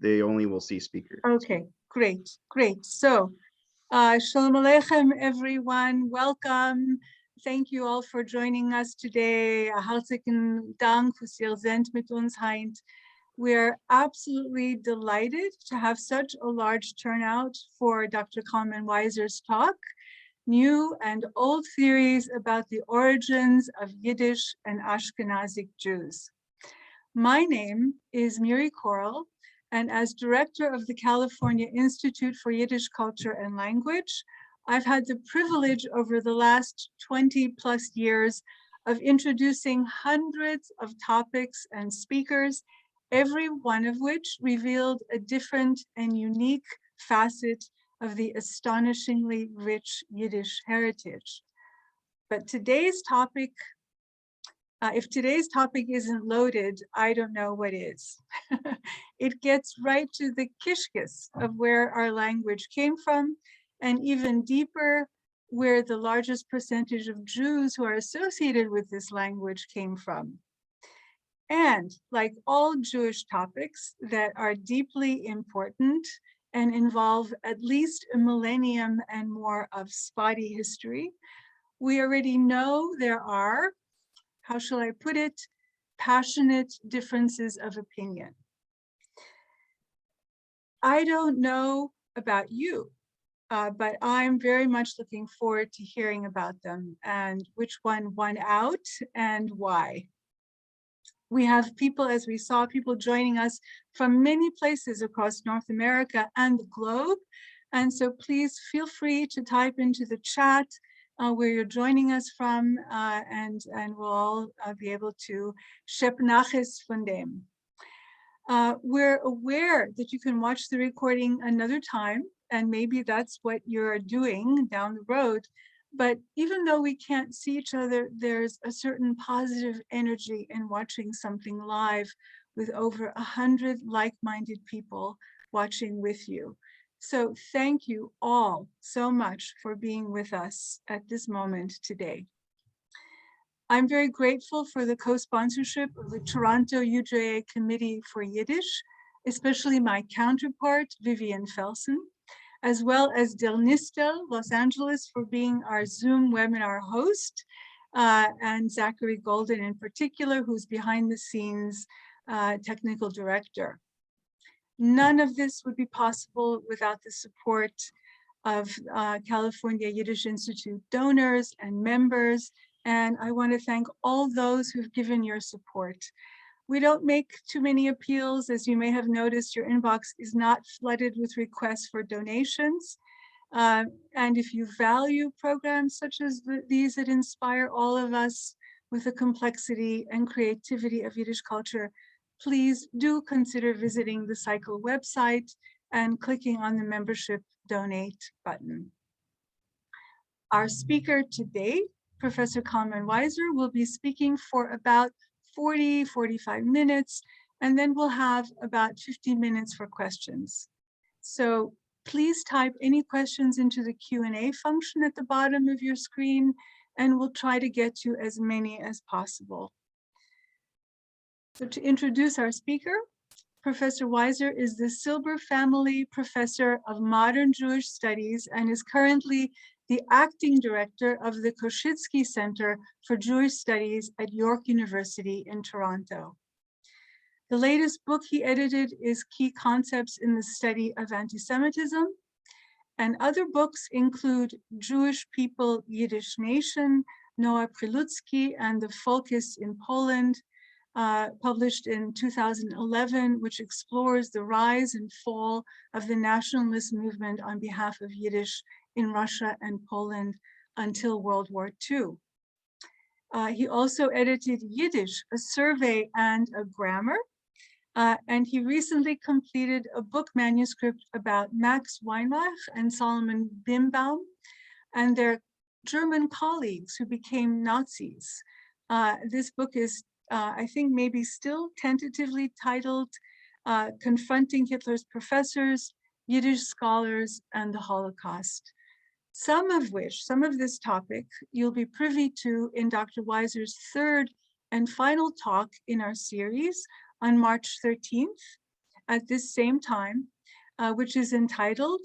they only will see speakers. Okay, great. So, Shalom Aleichem, everyone. Welcome. Thank you all for joining us today. Hartlichen Dank fürs ihr seid mit uns heint. We're absolutely delighted to have such a large turnout for Dr. Kalman Weiser's talk, New and Old Theories about the Origins of Yiddish and Ashkenazic Jews. My name is Miri Coral, and as director of the California Institute for Yiddish Culture and Language, I've had the privilege over the last 20 plus years of introducing hundreds of topics and speakers, every one of which revealed a different and unique facet of the astonishingly rich Yiddish heritage. But today's topic, if today's topic isn't loaded, I don't know what is. It gets right to the kishkis of where our language came from, and even deeper, where the largest percentage of Jews who are associated with this language came from. And like all Jewish topics that are deeply important and involve at least a millennium and more of spotty history, we already know there are, how shall I put it, passionate differences of opinion. I don't know about you, but I'm very much looking forward to hearing about them and which one won out and why. We have people, as we saw, people joining us from many places across North America and the globe. And so please feel free to type into the chat where you're joining us from, and we'll all be able to shep naches von dem. We're aware that you can watch the recording another time, and maybe that's what you're doing down the road. But even though we can't see each other, there's a certain positive energy in watching something live with over 100 like-minded people watching with you. So thank you all so much for being with us at this moment today. I'm very grateful for the co-sponsorship of the Toronto UJA Committee for Yiddish, especially my counterpart, Vivian Felsen, as well as Del Nistel, Los Angeles, for being our Zoom webinar host, and Zachary Golden in particular, who's behind the scenes technical director. None of this would be possible without the support of California Yiddish Institute donors and members, and I want to thank all those who've given your support. We don't make too many appeals. As you may have noticed, your inbox is not flooded with requests for donations. And if you value programs such as these that inspire all of us with the complexity and creativity of Yiddish culture, please do consider visiting the CIYCL website and clicking on the membership donate button. Our speaker today, Professor Kalman Weiser, will be speaking for about 45 minutes, and then we'll have about 15 minutes for questions. So please type any questions into the Q&A function at the bottom of your screen, and we'll try to get to as many as possible. So to introduce our speaker, Professor Weiser is the Silber Family Professor of Modern Jewish Studies and is currently the acting director of the Koshitsky Center for Jewish Studies at York University in Toronto. The latest book he edited is Key Concepts in the Study of Anti-Semitism, and other books include Jewish People, Yiddish Nation, Noah Prolifski and the Folkist in Poland, published in 2011, which explores the rise and fall of the nationalist movement on behalf of Yiddish in Russia and Poland until World War II. He also edited Yiddish, a survey and a grammar, and he recently completed a book manuscript about Max Weinreich and Solomon Bimbaum and their German colleagues who became Nazis. This book is, I think, maybe still tentatively titled Confronting Hitler's Professors, Yiddish Scholars, and the Holocaust. Some of this topic you'll be privy to in Dr. Weiser's third and final talk in our series on March 13th at this same time, which is entitled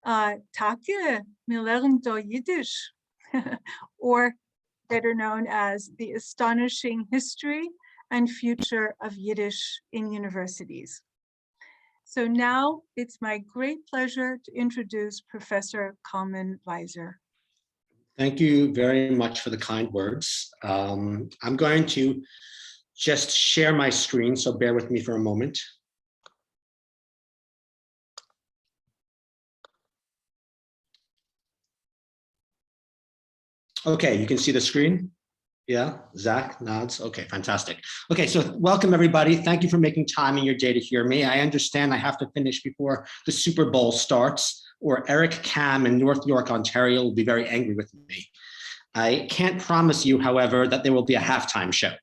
Take mir lernen do Yiddish, or better known as The Astonishing History and Future of Yiddish in Universities. So now it's my great pleasure to introduce Professor Kalman Weiser. Thank you very much for the kind words. I'm going to just share my screen, so bear with me for a moment. Okay, you can see the screen? Yeah, Zach nods. Okay, fantastic. Okay, so welcome everybody. Thank you for making time in your day to hear me. I understand I have to finish before the Super Bowl starts, or Eric Cam in North York, Ontario will be very angry with me. I can't promise you, however, that there will be a halftime show.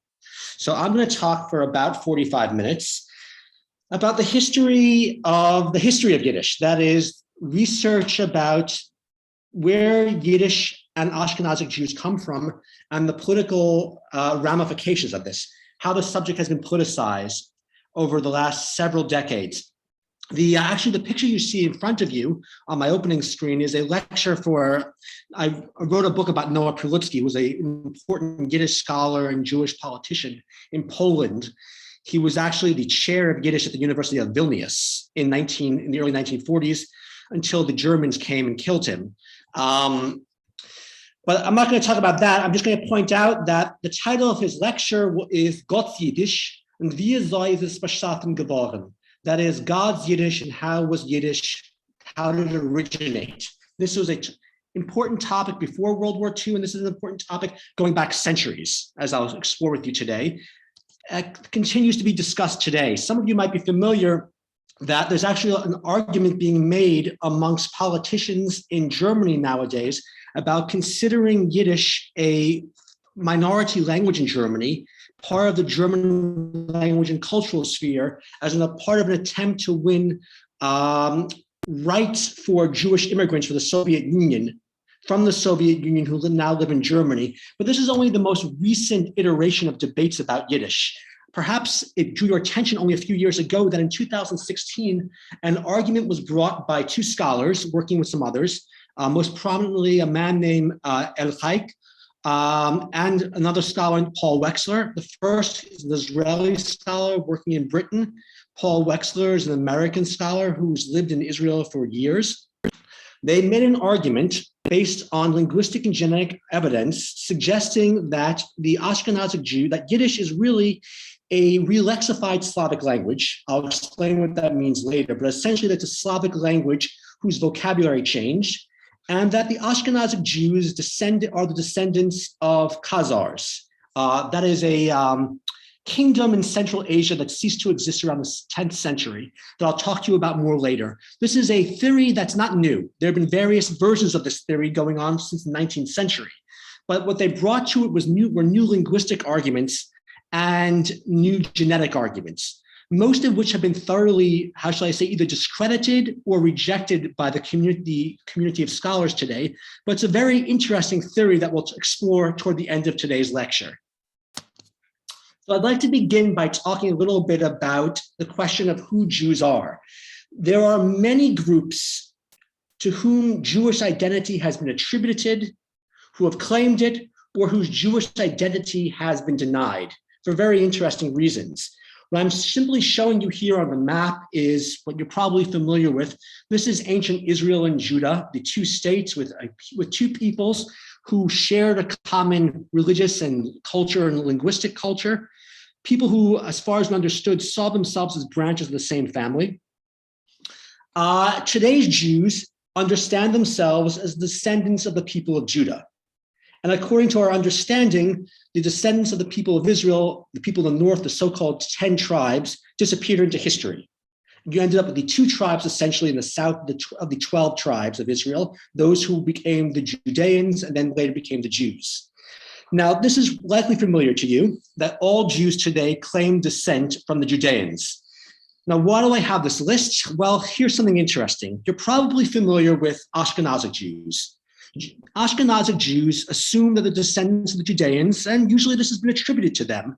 So I'm going to talk for about 45 minutes about the history of Yiddish. That is, research about where Yiddish and Ashkenazic Jews come from and the political ramifications of this, how the subject has been politicized over the last several decades. Actually, the picture you see in front of you on my opening screen is a lecture I wrote a book about Noah Prolifski, who was an important Yiddish scholar and Jewish politician in Poland. He was actually the chair of Yiddish at the University of Vilnius in the early 1940s until the Germans came and killed him. But I'm not going to talk about that. I'm just going to point out that the title of his lecture is Gott Yiddish und wie sei es beschaffen geworden. That is, God's Yiddish and how was Yiddish, how did it originate? This was an important topic before World War II, and this is an important topic going back centuries, as I'll explore with you today. It continues to be discussed today. Some of you might be familiar that there's actually an argument being made amongst politicians in Germany nowadays about considering Yiddish a minority language in Germany, part of the German language and cultural sphere, as a part of an attempt to win rights for Jewish immigrants for the Soviet Union, from the Soviet Union who now live in Germany. But this is only the most recent iteration of debates about Yiddish. Perhaps it drew your attention only a few years ago that in 2016, an argument was brought by two scholars working with some others, most prominently a man named El-Haik, and another scholar, Paul Wexler. The first is an Israeli scholar working in Britain. Paul Wexler is an American scholar who's lived in Israel for years. They made an argument based on linguistic and genetic evidence suggesting that the Ashkenazic Jew, that Yiddish is really a relexified Slavic language. I'll explain what that means later, but essentially that's a Slavic language whose vocabulary changed, and that the Ashkenazic Jews are the descendants of Khazars. That is a kingdom in Central Asia that ceased to exist around the 10th century that I'll talk to you about more later. This is a theory that's not new. There have been various versions of this theory going on since the 19th century. But what they brought to it were new linguistic arguments and new genetic arguments, most of which have been thoroughly, how shall I say, either discredited or rejected by the community of scholars today. But it's a very interesting theory that we'll explore toward the end of today's lecture. So I'd like to begin by talking a little bit about the question of who Jews are. There are many groups to whom Jewish identity has been attributed, who have claimed it, or whose Jewish identity has been denied for very interesting reasons. What I'm simply showing you here on the map is what you're probably familiar with. This is ancient Israel and Judah, the two states with two peoples who shared a common religious and culture and linguistic culture. People who, as far as we understood, saw themselves as branches of the same family. Today's Jews understand themselves as descendants of the people of Judah. And according to our understanding, the descendants of the people of Israel, the people in the north, the so-called 10 tribes, disappeared into history. You ended up with the 2 tribes essentially in the south of the 12 tribes of Israel, those who became the Judeans and then later became the Jews. Now, this is likely familiar to you, that all Jews today claim descent from the Judeans. Now, why do I have this list? Well, here's something interesting. You're probably familiar with Ashkenazic Jews. Ashkenazic Jews assume that the descendants of the Judeans, and usually this has been attributed to them,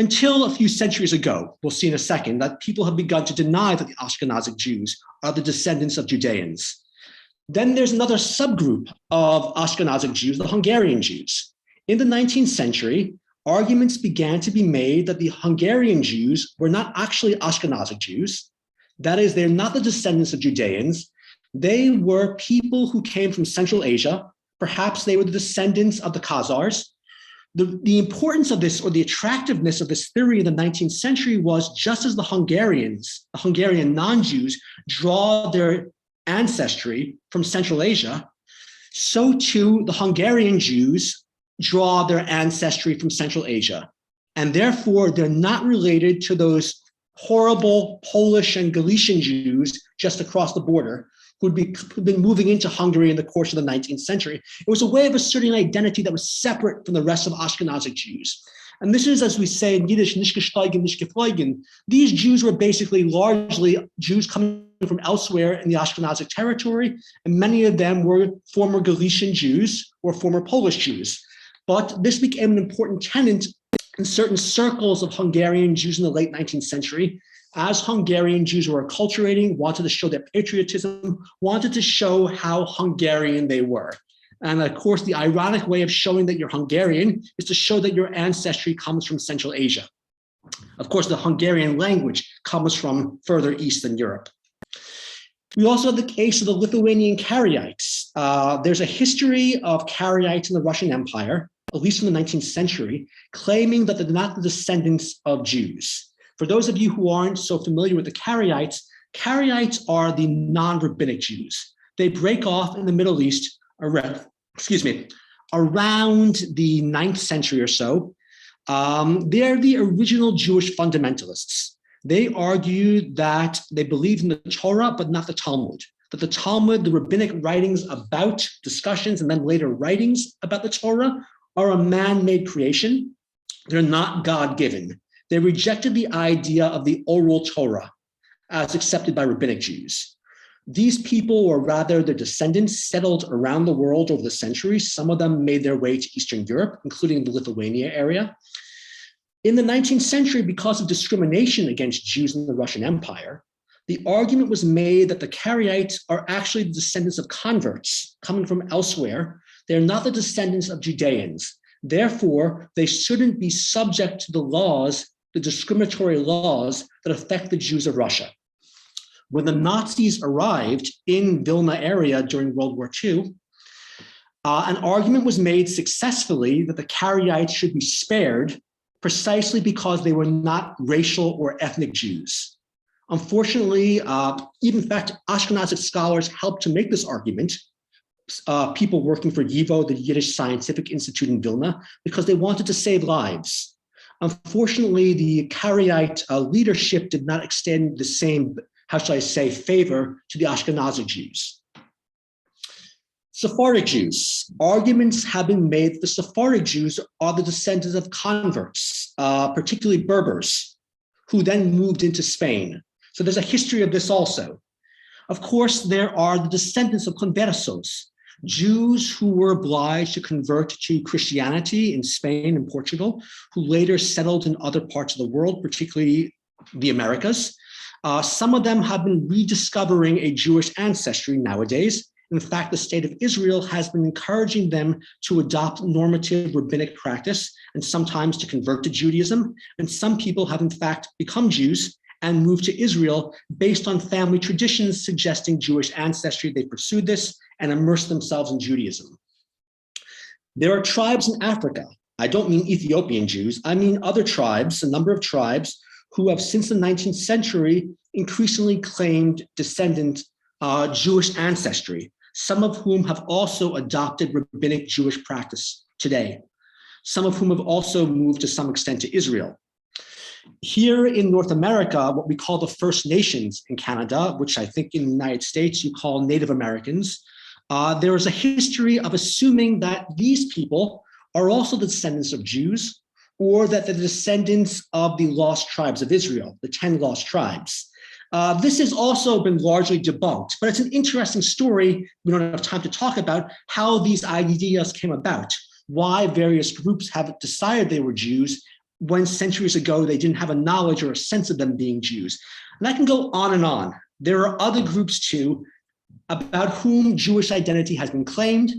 until a few centuries ago, we'll see in a second, that people have begun to deny that the Ashkenazic Jews are the descendants of Judeans. Then there's another subgroup of Ashkenazic Jews, the Hungarian Jews. In the 19th century, arguments began to be made that the Hungarian Jews were not actually Ashkenazic Jews. That is, they're not the descendants of Judeans. They were people who came from Central Asia. Perhaps they were the descendants of the Khazars. The importance of this, or the attractiveness of this theory in the 19th century, was just as the Hungarians, the Hungarian non-Jews, draw their ancestry from Central Asia, so too the Hungarian Jews draw their ancestry from Central Asia. And therefore, they're not related to those horrible Polish and Galician Jews just across the border who'd been moving into Hungary in the course of the 19th century. It was a way of asserting an identity that was separate from the rest of Ashkenazic Jews. And this is, as we say in Yiddish, nicht gestiegen, nicht geflogen. These Jews were basically largely Jews coming from elsewhere in the Ashkenazic territory, and many of them were former Galician Jews or former Polish Jews. But this became an important tenet in certain circles of Hungarian Jews in the late 19th century, as Hungarian Jews were acculturating, wanted to show their patriotism, wanted to show how Hungarian they were. And of course, the ironic way of showing that you're Hungarian is to show that your ancestry comes from Central Asia. Of course, the Hungarian language comes from further east in Europe. We also have the case of the Lithuanian Karaites. There's a history of Karaites in the Russian Empire, at least in the 19th century, claiming that they're not the descendants of Jews. For those of you who aren't so familiar with the Karaites are the non-rabbinic Jews. They break off in the Middle East around the 9th century or so. They're the original Jewish fundamentalists. They argued that they believed in the Torah, but not the Talmud. That the Talmud, the rabbinic writings about discussions and then later writings about the Torah, are a man-made creation. They're not God-given. They rejected the idea of the oral Torah as accepted by rabbinic Jews. These people, or rather their descendants, settled around the world over the centuries. Some of them made their way to Eastern Europe, including the Lithuania area. In the 19th century, because of discrimination against Jews in the Russian Empire, the argument was made that the Karaites are actually the descendants of converts coming from elsewhere. They're not the descendants of Judeans. Therefore, they shouldn't be subject to the laws, the discriminatory laws that affect the Jews of Russia. When the Nazis arrived in Vilna area during World War II, an argument was made successfully that the Karaites should be spared precisely because they were not racial or ethnic Jews. Unfortunately, even in fact, Ashkenazic scholars helped to make this argument, people working for YIVO, the Yiddish Scientific Institute in Vilna, because they wanted to save lives. Unfortunately, the Karaite leadership did not extend the same, how shall I say, favor to the Ashkenazic Jews. Sephardic Jews. Arguments have been made that the Sephardic Jews are the descendants of converts, particularly Berbers, who then moved into Spain. So there's a history of this also. Of course, there are the descendants of conversos, Jews who were obliged to convert to Christianity in Spain and Portugal, who later settled in other parts of the world, particularly the Americas. Some of them have been rediscovering a Jewish ancestry nowadays. In fact, the state of Israel has been encouraging them to adopt normative rabbinic practice and sometimes to convert to Judaism. And some people have in fact become Jews and moved to Israel based on family traditions suggesting Jewish ancestry. They pursued this and immersed themselves in Judaism. There are tribes in Africa. I don't mean Ethiopian Jews. I mean other tribes, a number of tribes who have since the 19th century increasingly claimed descendant Jewish ancestry, some of whom have also adopted rabbinic Jewish practice today, some of whom have also moved to some extent to Israel. Here in North America, what we call the First Nations in Canada, which I think in the United States you call Native Americans, there is a history of assuming that these people are also the descendants of Jews, or that they're the descendants of the lost tribes of Israel, the 10 lost tribes. This has also been largely debunked, but it's an interesting story. We don't have time to talk about how these ideas came about, why various groups have decided they were Jews, when centuries ago they didn't have a knowledge or a sense of them being Jews. And I can go on and on. There are other groups too about whom Jewish identity has been claimed,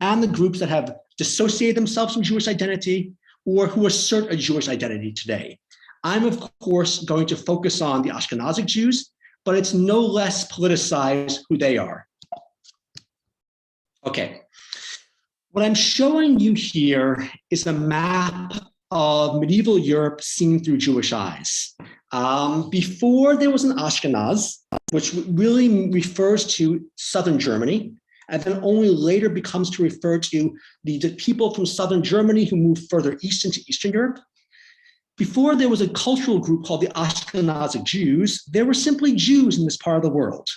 and the groups that have dissociated themselves from Jewish identity or who assert a Jewish identity today. I'm, of course, going to focus on the Ashkenazic Jews, but it's no less politicized who they are. Okay. What I'm showing you here is a map of medieval Europe seen through Jewish eyes. Before there was an Ashkenaz, which really refers to southern Germany, and then only later becomes to refer to the people from southern Germany who moved further east into Eastern Europe. Before there was a cultural group called the Ashkenazic Jews, there were simply Jews in this part of the world.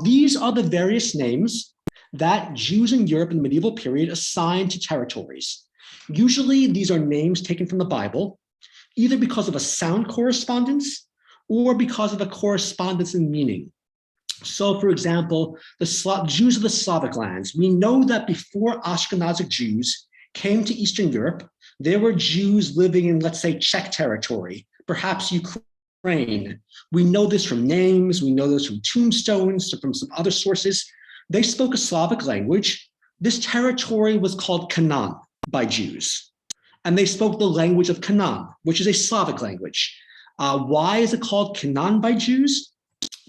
These are the various names that Jews in Europe in the medieval period assigned to territories. Usually these are names taken from the Bible, either because of a sound correspondence or because of a correspondence in meaning. So, for example, the Jews of the Slavic lands, we know that before Ashkenazic Jews came to Eastern Europe, there were Jews living in, let's say, Czech territory, perhaps Ukraine. We know this from names, we know this from tombstones, from some other sources. They spoke a Slavic language. This territory was called Canaan by Jews, and they spoke the language of Canaan, which is a Slavic language. Why is it called Canaan by Jews?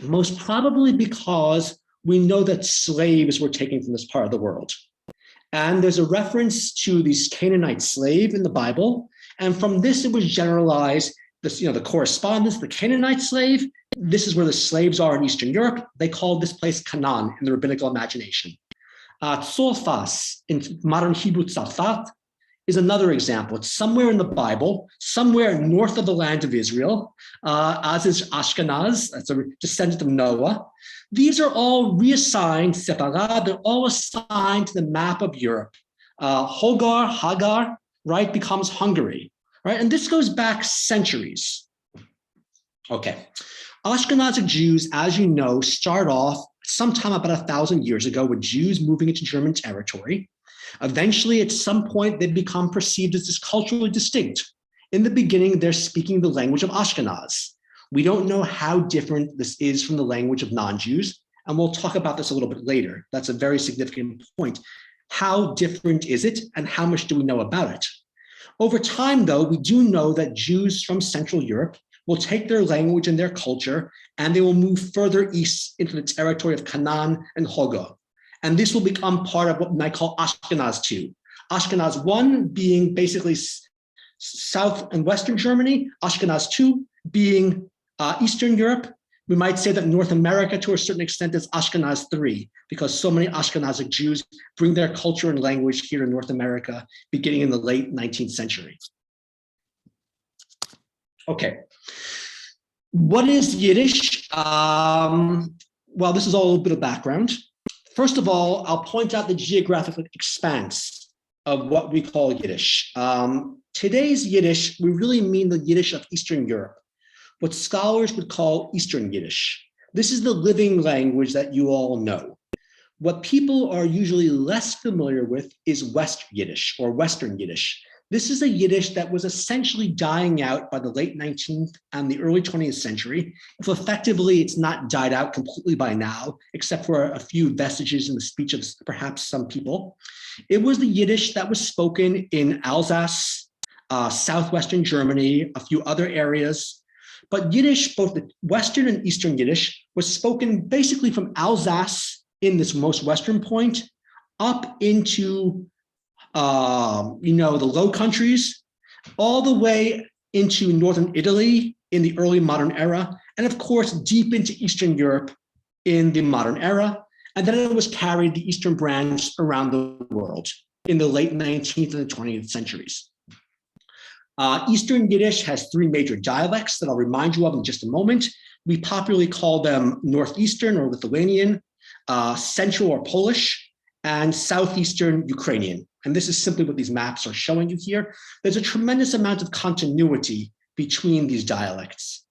Most probably because we know that slaves were taken from this part of the world. And there's a reference to these Canaanite slave in the Bible. And from this, it was generalized, the correspondence, the Canaanite slave, this is where the slaves are in Eastern Europe. They called this place Canaan in the rabbinical imagination. Tzolfas in modern Hebrew Tzalfat is another example. It's somewhere in the Bible, somewhere north of the land of Israel, as is Ashkenaz, that's a descendant of Noah. These are all reassigned, separad, they're all assigned to the map of Europe. Hagar, right, becomes Hungary, right? And this goes back centuries. Okay. Ashkenazic Jews, as you know, start off sometime about 1,000 years ago with Jews moving into German territory. Eventually, at some point, they become perceived as culturally distinct. In the beginning, they're speaking the language of Ashkenaz. We don't know how different this is from the language of non-Jews, and we'll talk about this a little bit later. That's a very significant point. How different is it, and how much do we know about it? Over time, though, we do know that Jews from Central Europe will take their language and their culture, and they will move further east into the territory of Canaan and Hogo. And this will become part of what we might call Ashkenaz 2. Ashkenaz 1 being basically South and Western Germany, Ashkenaz 2 being Eastern Europe. We might say that North America, to a certain extent, is Ashkenaz 3, because so many Ashkenazic Jews bring their culture and language here in North America, beginning in the late 19th century. Okay. What is Yiddish? Well, this is all a little bit of background. First of all, I'll point out the geographic expanse of what we call Yiddish. Today's Yiddish, we really mean the Yiddish of Eastern Europe, what scholars would call Eastern Yiddish. This is the living language that you all know. What people are usually less familiar with is West Yiddish or Western Yiddish. This is a Yiddish that was essentially dying out by the late 19th and the early 20th century. So effectively, it's not died out completely by now, except for a few vestiges in the speech of perhaps some people. It was the Yiddish that was spoken in Alsace, southwestern Germany, a few other areas. But Yiddish, both the Western and Eastern Yiddish, was spoken basically from Alsace in this most western point up into the Low Countries, all the way into northern Italy in the early modern era, and of course, deep into Eastern Europe in the modern era. And then it was carried the Eastern branch around the world in the late 19th and the 20th centuries. Eastern Yiddish has three major dialects that I'll remind you of in just a moment. We popularly call them Northeastern or Lithuanian, Central or Polish, and Southeastern Ukrainian. And this is simply what these maps are showing you here. There's a tremendous amount of continuity between these dialects.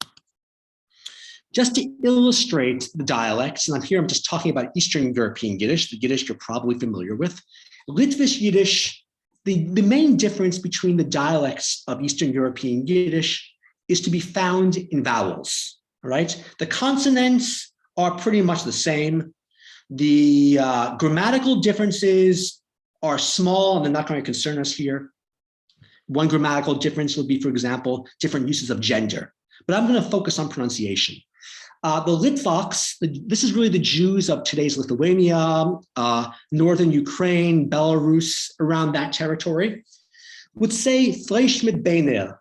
Just to illustrate the dialects, and I'm just talking about Eastern European Yiddish, the Yiddish you're probably familiar with. Litvish Yiddish the main difference between the dialects of Eastern European Yiddish is to be found in vowels, all right? The consonants are pretty much the same. The grammatical differences are small and they're not going to concern us here. One grammatical difference would be, for example, different uses of gender. But I'm going to focus on pronunciation. The Litvaks, this is really the Jews of today's Lithuania, northern Ukraine, Belarus, around that territory, would say Fleisch mit Beiner,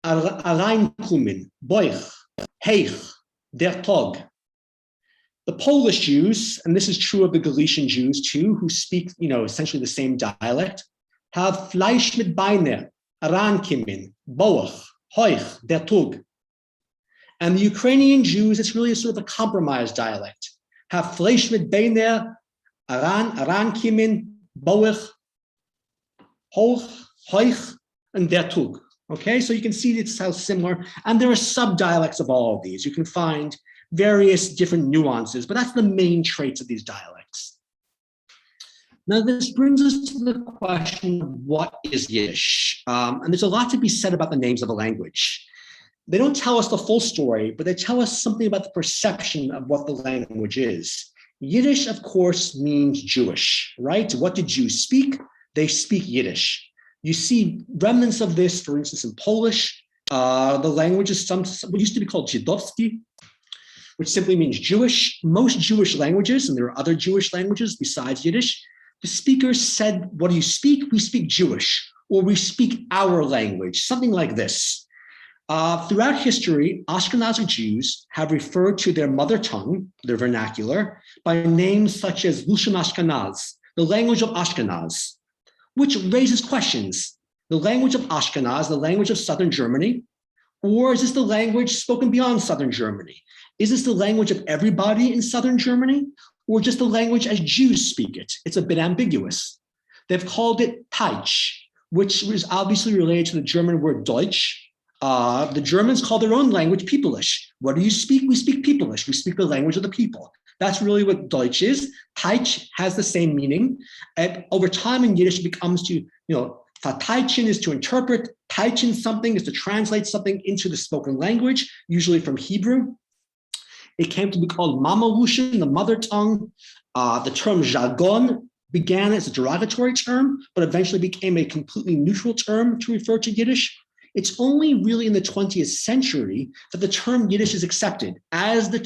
Reinkommen, Boich, Heich, der Tag. The Polish Jews, and this is true of the Galician Jews too, who speak, essentially the same dialect, have Fleisch mit Beiner, Reinkommen, Boich, Heich, der Tag. And the Ukrainian Jews, it's really a sort of a compromised dialect. Have Fleisch mit Beiner, Reinkommen, Boich, Hoch, Heich, and der Tag. Okay, so you can see it's how similar, and there are sub-dialects of all of these. You can find various different nuances, but that's the main traits of these dialects. Now, this brings us to the question of what is Yiddish? And there's a lot to be said about the names of a language. They don't tell us the full story, but they tell us something about the perception of what the language is. Yiddish, of course, means Jewish, right? What do Jews speak? They speak Yiddish. You see remnants of this, for instance, in Polish. The language is what used to be called Żydowski, which simply means Jewish. Most Jewish languages, and there are other Jewish languages besides Yiddish, the speakers said, what do you speak? We speak Jewish, or we speak our language, something like this. Throughout history, Ashkenazi Jews have referred to their mother tongue, their vernacular, by names such as Lashon Ashkenaz, the language of Ashkenaz, which raises questions. The language of Ashkenaz, the language of Southern Germany, or is this the language spoken beyond Southern Germany? Is this the language of everybody in Southern Germany, or just the language as Jews speak it? It's a bit ambiguous. They've called it Teich, which is obviously related to the German word Deutsch. The Germans call their own language Peopleish. What do you speak? We speak Peopleish. We speak the language of the people. That's really what Deutsch is. Teich has the same meaning. And over time in Yiddish, it becomes to, verteichen is to interpret, teichen something is to translate something into the spoken language, usually from Hebrew. It came to be called Mamalushin, the mother tongue. The term jargon began as a derogatory term, but eventually became a completely neutral term to refer to Yiddish. It's only really in the 20th century that the term Yiddish is accepted as the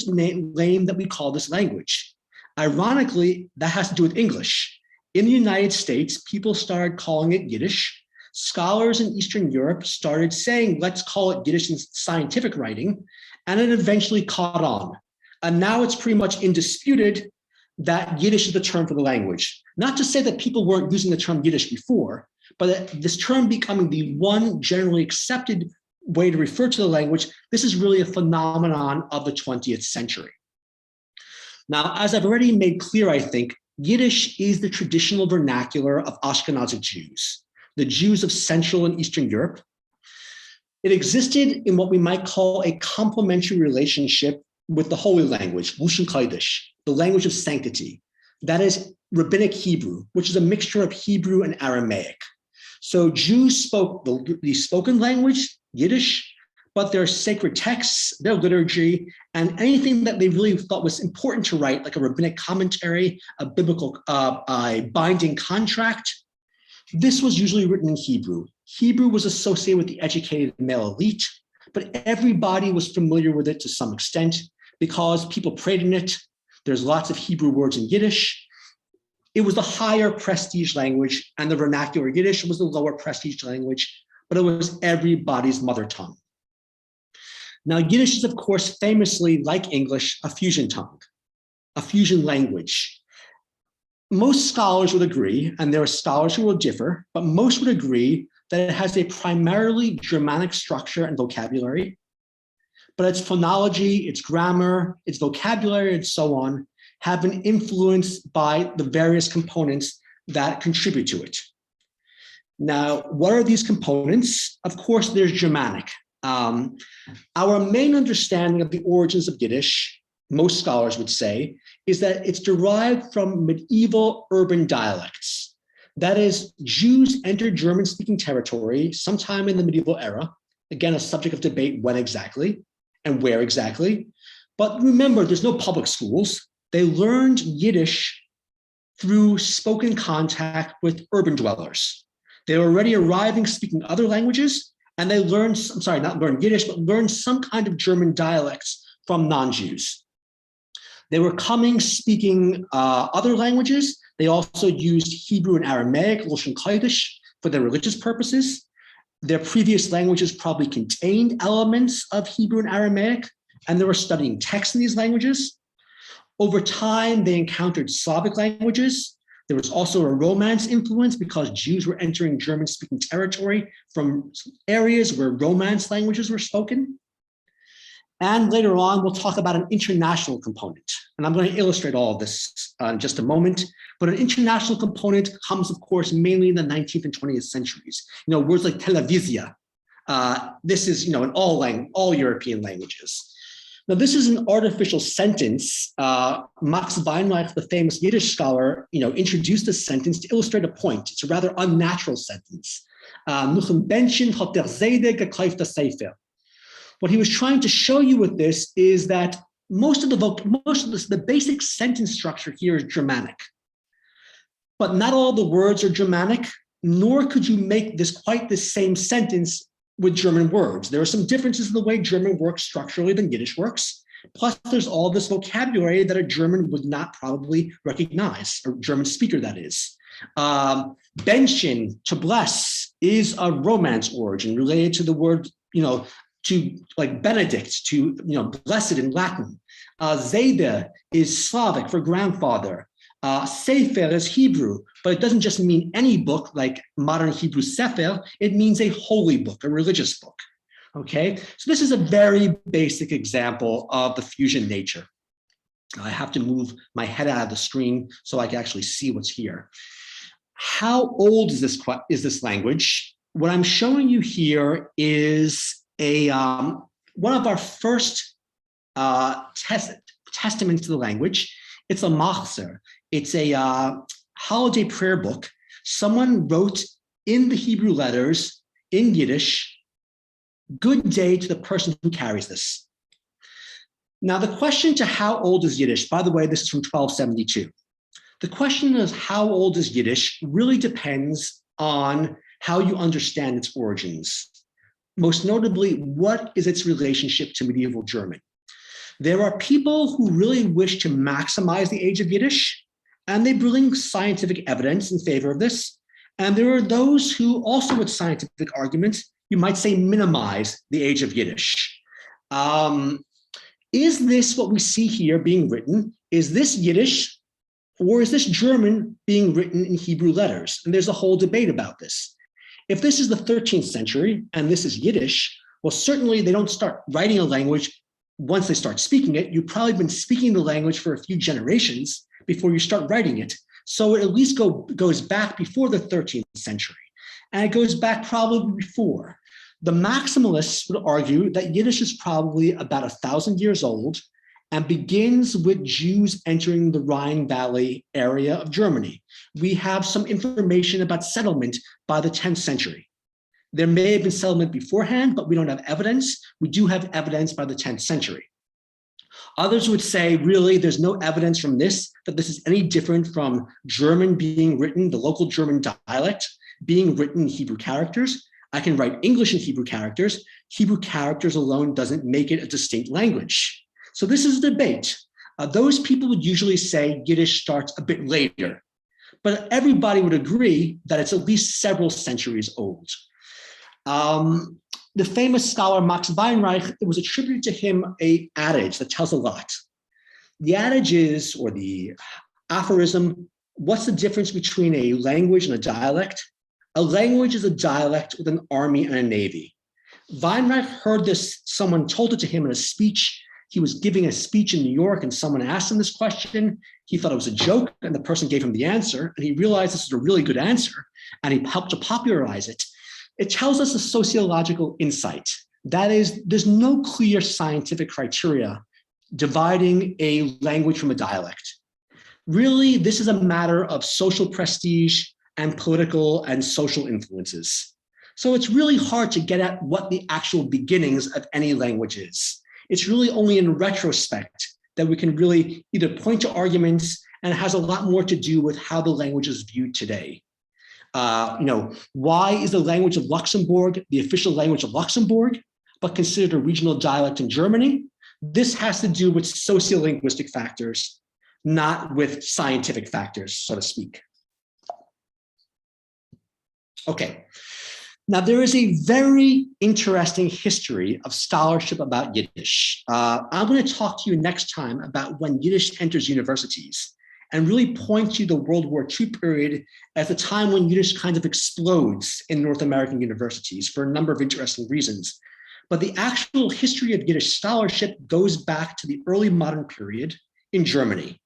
name that we call this language. Ironically, that has to do with English. In the United States, people started calling it Yiddish. Scholars in Eastern Europe started saying, let's call it Yiddish in scientific writing, and it eventually caught on. And now it's pretty much indisputed that Yiddish is the term for the language. Not to say that people weren't using the term Yiddish before, but this term becoming the one generally accepted way to refer to the language, this is really a phenomenon of the 20th century. Now, as I've already made clear, I think, Yiddish is the traditional vernacular of Ashkenazic Jews, the Jews of Central and Eastern Europe. It existed in what we might call a complementary relationship with the Holy Language, Lashon Kodesh, the language of sanctity. That is Rabbinic Hebrew, which is a mixture of Hebrew and Aramaic. So Jews spoke the spoken language, Yiddish, but their sacred texts, their liturgy, and anything that they really thought was important to write, like a rabbinic commentary, a biblical binding contract, this was usually written in Hebrew. Hebrew was associated with the educated male elite, but everybody was familiar with it to some extent because people prayed in it. There's lots of Hebrew words in Yiddish. It was the higher prestige language, and the vernacular Yiddish was the lower prestige language, but it was everybody's mother tongue. Now, Yiddish is, of course, famously, like English, a fusion tongue, a fusion language. Most scholars would agree, and there are scholars who will differ, but most would agree that it has a primarily Germanic structure and vocabulary, but its phonology, its grammar, its vocabulary, and so on have been influenced by the various components that contribute to it. Now, what are these components? Of course, there's Germanic. Our main understanding of the origins of Yiddish, most scholars would say, is that it's derived from medieval urban dialects. That is, Jews entered German-speaking territory sometime in the medieval era. Again, a subject of debate when exactly and where exactly. But remember, there's no public schools. They learned Yiddish through spoken contact with urban dwellers. They were already arriving speaking other languages, and they learned, not learned Yiddish, but learned some kind of German dialects from non-Jews. They were coming speaking other languages. They also used Hebrew and Aramaic, Lashon Kodesh, for their religious purposes. Their previous languages probably contained elements of Hebrew and Aramaic, and they were studying texts in these languages. Over time, they encountered Slavic languages. There was also a Romance influence because Jews were entering German-speaking territory from areas where Romance languages were spoken. And later on, we'll talk about an international component. And I'm going to illustrate all of this in just a moment. But an international component comes, of course, mainly in the 19th and 20th centuries. Words like televizia. This is, in all European languages. Now, this is an artificial sentence. Max Weinreich, the famous Yiddish scholar, introduced this sentence to illustrate a point. It's a rather unnatural sentence. What he was trying to show you with this is that most of the basic sentence structure here is Germanic. But not all the words are Germanic, nor could you make this quite the same sentence with German words. There are some differences in the way German works structurally than Yiddish works. Plus, there's all this vocabulary that a German would not probably recognize, or German speaker, that is. Benchen, to bless, is a Romance origin related to the word, to like Benedict, to blessed in Latin. Zayde is Slavic for grandfather. Sefer is Hebrew, but it doesn't just mean any book like modern Hebrew Sefer, it means a holy book, a religious book, okay? So this is a very basic example of the fusion nature. I have to move my head out of the screen so I can actually see what's here. How old is this language? What I'm showing you here is one of our first testaments to the language. It's a machzer. It's a holiday prayer book. Someone wrote in the Hebrew letters in Yiddish, "Good day to the person who carries this." Now, the question to how old is Yiddish, by the way, this is from 1272. The question of how old is Yiddish really depends on how you understand its origins. Most notably, what is its relationship to medieval German? There are people who really wish to maximize the age of Yiddish, and they bring scientific evidence in favor of this. And there are those who also, with scientific arguments, you might say minimize the age of Yiddish. Is this what we see here being written? Is this Yiddish, or is this German being written in Hebrew letters? And there's a whole debate about this. If this is the 13th century and this is Yiddish, well, certainly they don't start writing a language once they start speaking it. You've probably been speaking the language for a few generations before you start writing it. So it at least goes back before the 13th century. And it goes back probably before. The maximalists would argue that Yiddish is probably about 1,000 years old and begins with Jews entering the Rhine Valley area of Germany. We have some information about settlement by the 10th century. There may have been settlement beforehand, but we don't have evidence. We do have evidence by the 10th century. Others would say, really, there's no evidence from this, that this is any different from German being written, the local German dialect being written in Hebrew characters. I can write English in Hebrew characters. Hebrew characters alone doesn't make it a distinct language. So this is a debate. Those people would usually say Yiddish starts a bit later, but everybody would agree that it's at least several centuries old. The famous scholar Max Weinreich, it was attributed to him an adage that tells a lot. The adage is, or the aphorism, what's the difference between a language and a dialect? A language is a dialect with an army and a navy. Weinreich heard this, someone told it to him in a speech. He was giving a speech in New York and someone asked him this question. He thought it was a joke and the person gave him the answer, and he realized this was a really good answer and he helped to popularize it. It tells us a sociological insight. That is, there's no clear scientific criteria dividing a language from a dialect. Really, this is a matter of social prestige and political and social influences. So it's really hard to get at what the actual beginnings of any language is. It's really only in retrospect that we can really either point to arguments, and it has a lot more to do with how the language is viewed today. Why is the language of Luxembourg the official language of Luxembourg, but considered a regional dialect in Germany? This has to do with sociolinguistic factors, not with scientific factors, so to speak. Okay, now there is a very interesting history of scholarship about Yiddish. I'm going to talk to you next time about when Yiddish enters universities and really point to the World War II period as the time when Yiddish kind of explodes in North American universities for a number of interesting reasons. But the actual history of Yiddish scholarship goes back to the early modern period in Germany.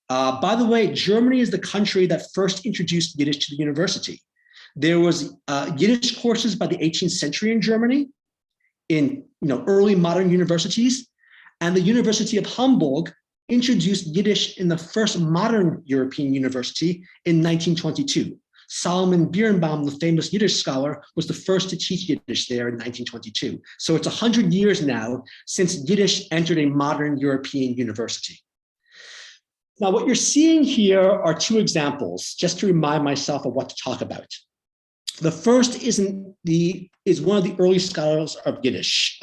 By the way, Germany is the country that first introduced Yiddish to the university. There was Yiddish courses by the 18th century in Germany, in early modern universities, and the University of Hamburg introduced Yiddish in the first modern European university in 1922. Solomon Birnbaum, the famous Yiddish scholar, was the first to teach Yiddish there in 1922. So it's 100 years now since Yiddish entered a modern European university. Now, what you're seeing here are two examples, just to remind myself of what to talk about. The first is one of the early scholars of Yiddish.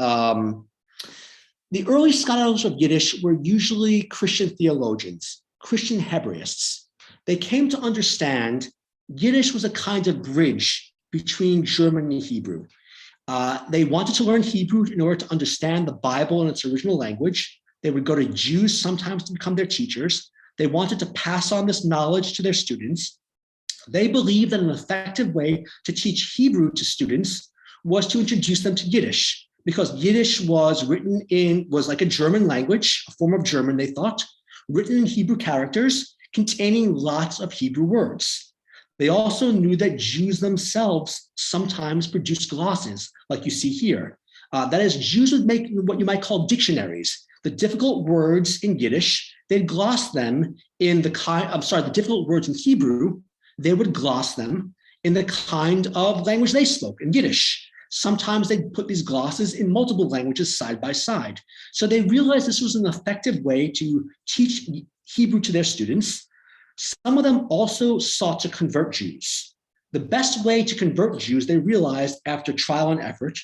The early scholars of Yiddish were usually Christian theologians, Christian Hebraists. They came to understand Yiddish was a kind of bridge between German and Hebrew. They wanted to learn Hebrew in order to understand the Bible in its original language. They would go to Jews sometimes to become their teachers. They wanted to pass on this knowledge to their students. They believed that an effective way to teach Hebrew to students was to introduce them to Yiddish, because Yiddish was like a German language, a form of German, they thought, written in Hebrew characters containing lots of Hebrew words. They also knew that Jews themselves sometimes produced glosses, like you see here. That is, Jews would make what you might call dictionaries. The difficult words in Yiddish, they'd gloss them in the difficult words in Hebrew, they would gloss them in the kind of language they spoke, in Yiddish. Sometimes they'd put these glosses in multiple languages side by side. So they realized this was an effective way to teach Hebrew to their students. Some of them also sought to convert Jews. The best way to convert Jews, they realized after trial and effort,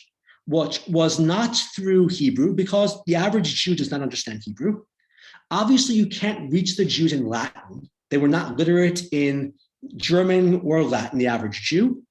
which was not through Hebrew, because the average Jew does not understand Hebrew. Obviously, you can't reach the Jews in Latin. They were not literate in German or Latin, the average Jew.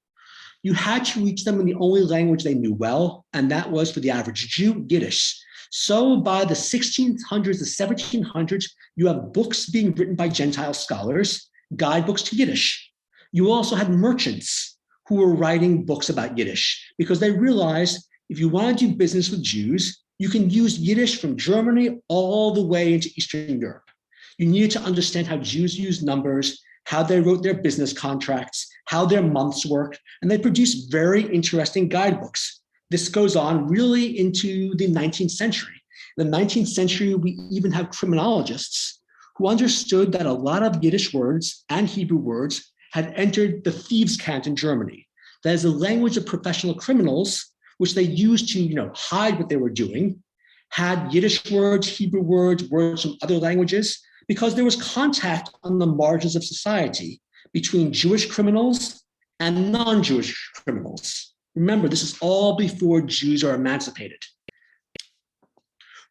You had to reach them in the only language they knew well, and that was, for the average Jew, Yiddish. So by the 1600s, the 1700s, you have books being written by Gentile scholars, guidebooks to Yiddish. You also had merchants who were writing books about Yiddish, because they realized if you want to do business with Jews, you can use Yiddish from Germany all the way into Eastern Europe. You needed to understand how Jews use numbers, how they wrote their business contracts, how their months worked, and they produced very interesting guidebooks. This goes on really into the 19th century. In the 19th century, we even have criminologists who understood that a lot of Yiddish words and Hebrew words had entered the thieves' cant in Germany. That is the language of professional criminals, which they used to hide what they were doing, had Yiddish words, Hebrew words, words from other languages, because there was contact on the margins of society between Jewish criminals and non-Jewish criminals. Remember, this is all before Jews are emancipated.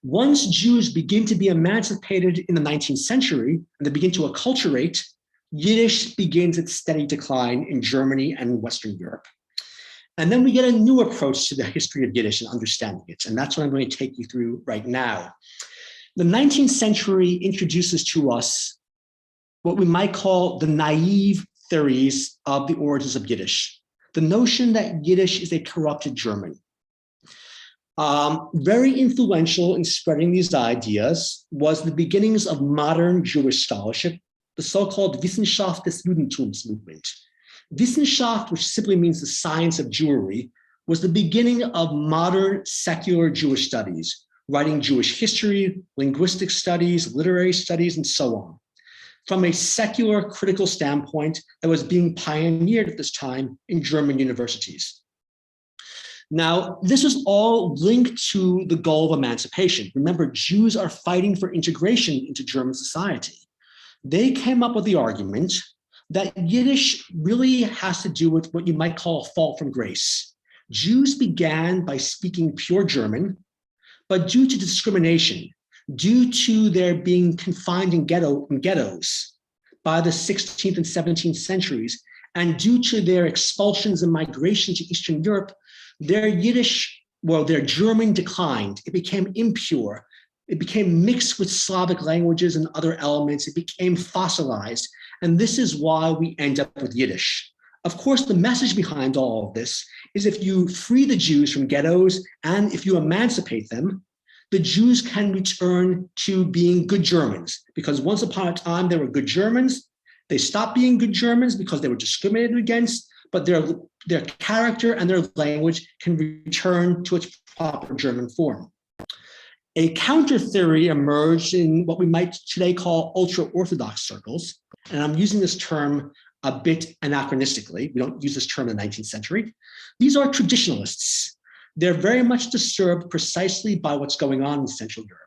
Once Jews begin to be emancipated in the 19th century and they begin to acculturate, Yiddish begins its steady decline in Germany and Western Europe. And then we get a new approach to the history of Yiddish and understanding it. And that's what I'm going to take you through right now. The 19th century introduces to us what we might call the naive theories of the origins of Yiddish. The notion that Yiddish is a corrupted German. Very influential in spreading these ideas was the beginnings of modern Jewish scholarship, the so-called Wissenschaft des Judentums movement. Wissenschaft, which simply means the science of Jewry, was the beginning of modern secular Jewish studies, writing Jewish history, linguistic studies, literary studies, and so on. from a secular critical standpoint that was being pioneered at this time in German universities. Now, this is all linked to the goal of emancipation. Remember, Jews are fighting for integration into German society. They came up with the argument that Yiddish really has to do with what you might call a fall from grace. Jews began by speaking pure German, but due to discrimination, due to their being confined in ghettos by the 16th and 17th centuries, and due to their expulsions and migration to Eastern Europe, their their German declined. It became impure. It became mixed with Slavic languages and other elements. It became fossilized. And this is why we end up with Yiddish. Of course, the message behind all of this is if you free the Jews from ghettos and if you emancipate them, the Jews can return to being good Germans, because once upon a time they were good Germans. They stopped being good Germans because they were discriminated against, but their character and their language can return to its proper German form. A counter theory emerged in what we might today call ultra-Orthodox circles, and I'm using this term a bit anachronistically. We don't use this term in the 19th century. These are traditionalists. They're very much disturbed precisely by what's going on in Central Europe.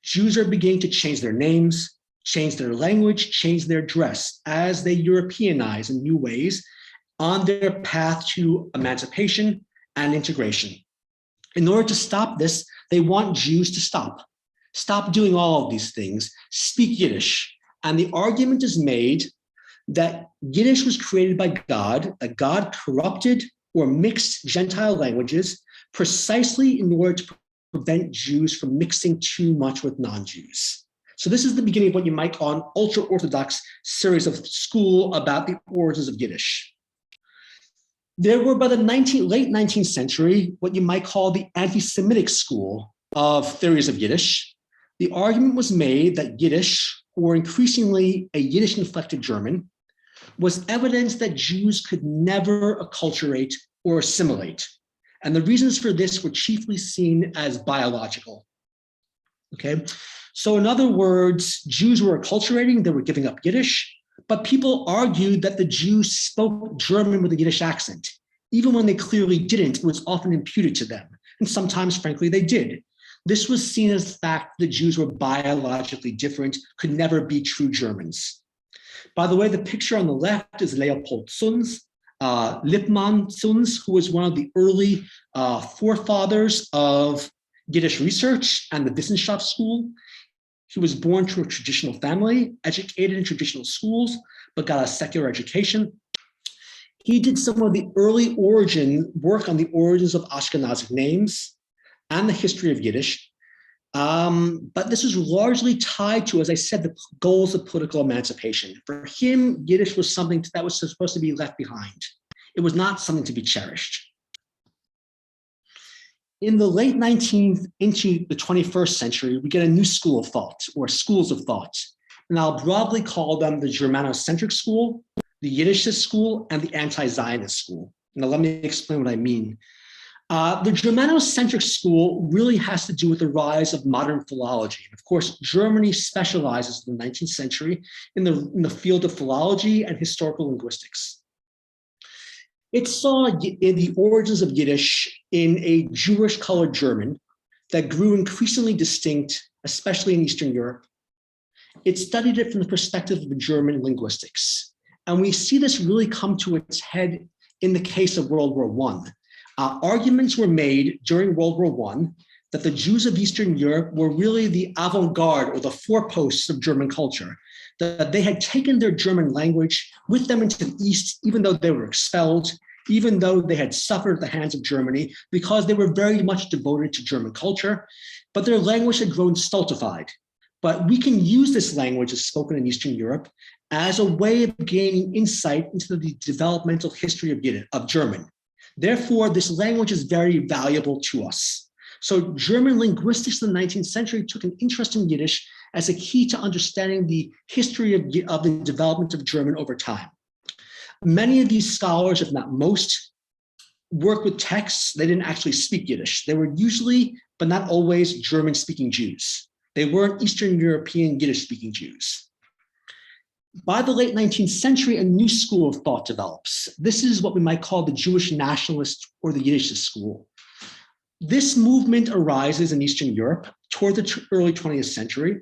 Jews are beginning to change their names, change their language, change their dress as they Europeanize in new ways on their path to emancipation and integration. In order to stop this, they want Jews to stop doing all of these things, speak Yiddish. And the argument is made that Yiddish was created by God, that God corrupted or mixed Gentile languages precisely in order to prevent Jews from mixing too much with non-Jews. So this is the beginning of what you might call an ultra-Orthodox series of school about the origins of Yiddish. There were, by the late 19th century, what you might call the anti-Semitic school of theories of Yiddish. The argument was made that Yiddish, or increasingly a Yiddish-inflected German, was evidence that Jews could never acculturate or assimilate. And the reasons for this were chiefly seen as biological. Okay, so in other words, Jews were acculturating, they were giving up Yiddish, but people argued that the Jews spoke German with a Yiddish accent. Even when they clearly didn't, it was often imputed to them. And sometimes, frankly, they did. This was seen as the fact that the Jews were biologically different, could never be true Germans. By the way, the picture on the left is Leopold Zunz, Lippmann Zunz, who was one of the early forefathers of Yiddish research and the Wissenschaft school. He was born to a traditional family, educated in traditional schools, but got a secular education. He did some of the early work on the origins of Ashkenazic names and the history of Yiddish. But this was largely tied to, as I said, the goals of political emancipation. For him, Yiddish was something that was supposed to be left behind. It was not something to be cherished. In the late 19th into the 21st century, we get a new school of thought, or schools of thought. And I'll broadly call them the Germanocentric school, the Yiddishist school, and the anti-Zionist school. Now, let me explain what I mean. The Germanocentric school really has to do with the rise of modern philology. And of course, Germany specializes in the 19th century in the field of philology and historical linguistics. It saw the origins of Yiddish in a Jewish-colored German that grew increasingly distinct, especially in Eastern Europe. It studied it from the perspective of German linguistics. And we see this really come to its head in the case of World War I. Arguments were made during World War I that the Jews of Eastern Europe were really the avant-garde or the foreposts of German culture, that they had taken their German language with them into the East, even though they were expelled, even though they had suffered at the hands of Germany, because they were very much devoted to German culture, but their language had grown stultified. But we can use this language as spoken in Eastern Europe as a way of gaining insight into the developmental history of German. Therefore, this language is very valuable to us. So German linguistics in the 19th century took an interest in Yiddish as a key to understanding the history of the development of German over time. Many of these scholars, if not most, work with texts. They didn't actually speak Yiddish. They were usually, but not always, German-speaking Jews. They weren't Eastern European Yiddish-speaking Jews. By the late 19th century, a new school of thought develops. This is what we might call the Jewish Nationalist or the Yiddishist school. This movement arises in Eastern Europe toward the early 20th century.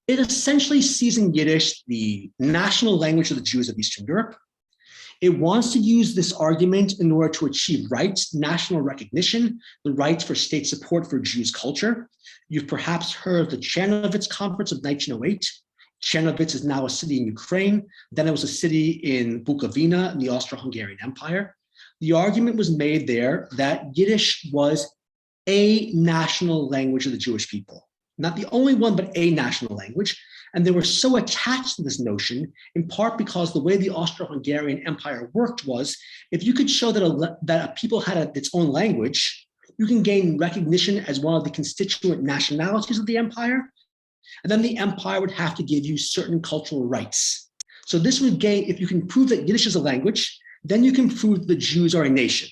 It essentially sees in Yiddish the national language of the Jews of Eastern Europe. It wants to use this argument in order to achieve rights, national recognition, the rights for state support for Jews' culture. You've perhaps heard of the Chernovitz Conference of 1908. Chernovitz is now a city in Ukraine. Then it was a city in Bukovina in the Austro-Hungarian Empire. The argument was made there that Yiddish was a national language of the Jewish people. Not the only one, but a national language. And they were so attached to this notion, in part because the way the Austro-Hungarian Empire worked was, if you could show that a people had its own language, you can gain recognition as one of the constituent nationalities of the empire. And then the empire would have to give you certain cultural rights. So this would gain, if you can prove that Yiddish is a language, then you can prove the Jews are a nation.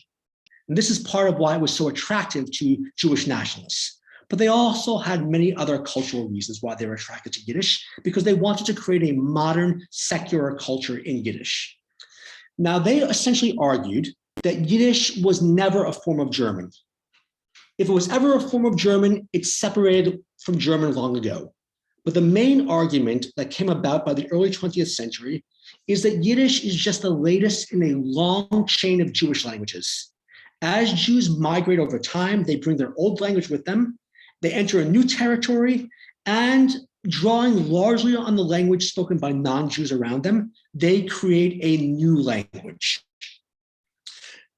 And this is part of why it was so attractive to Jewish nationalists. But they also had many other cultural reasons why they were attracted to Yiddish, because they wanted to create a modern secular culture in Yiddish. Now, they essentially argued that Yiddish was never a form of German. If it was ever a form of German, it separated from German long ago. But the main argument that came about by the early 20th century is that Yiddish is just the latest in a long chain of Jewish languages. As Jews migrate over time, they bring their old language with them, they enter a new territory, and drawing largely on the language spoken by non-Jews around them, they create a new language.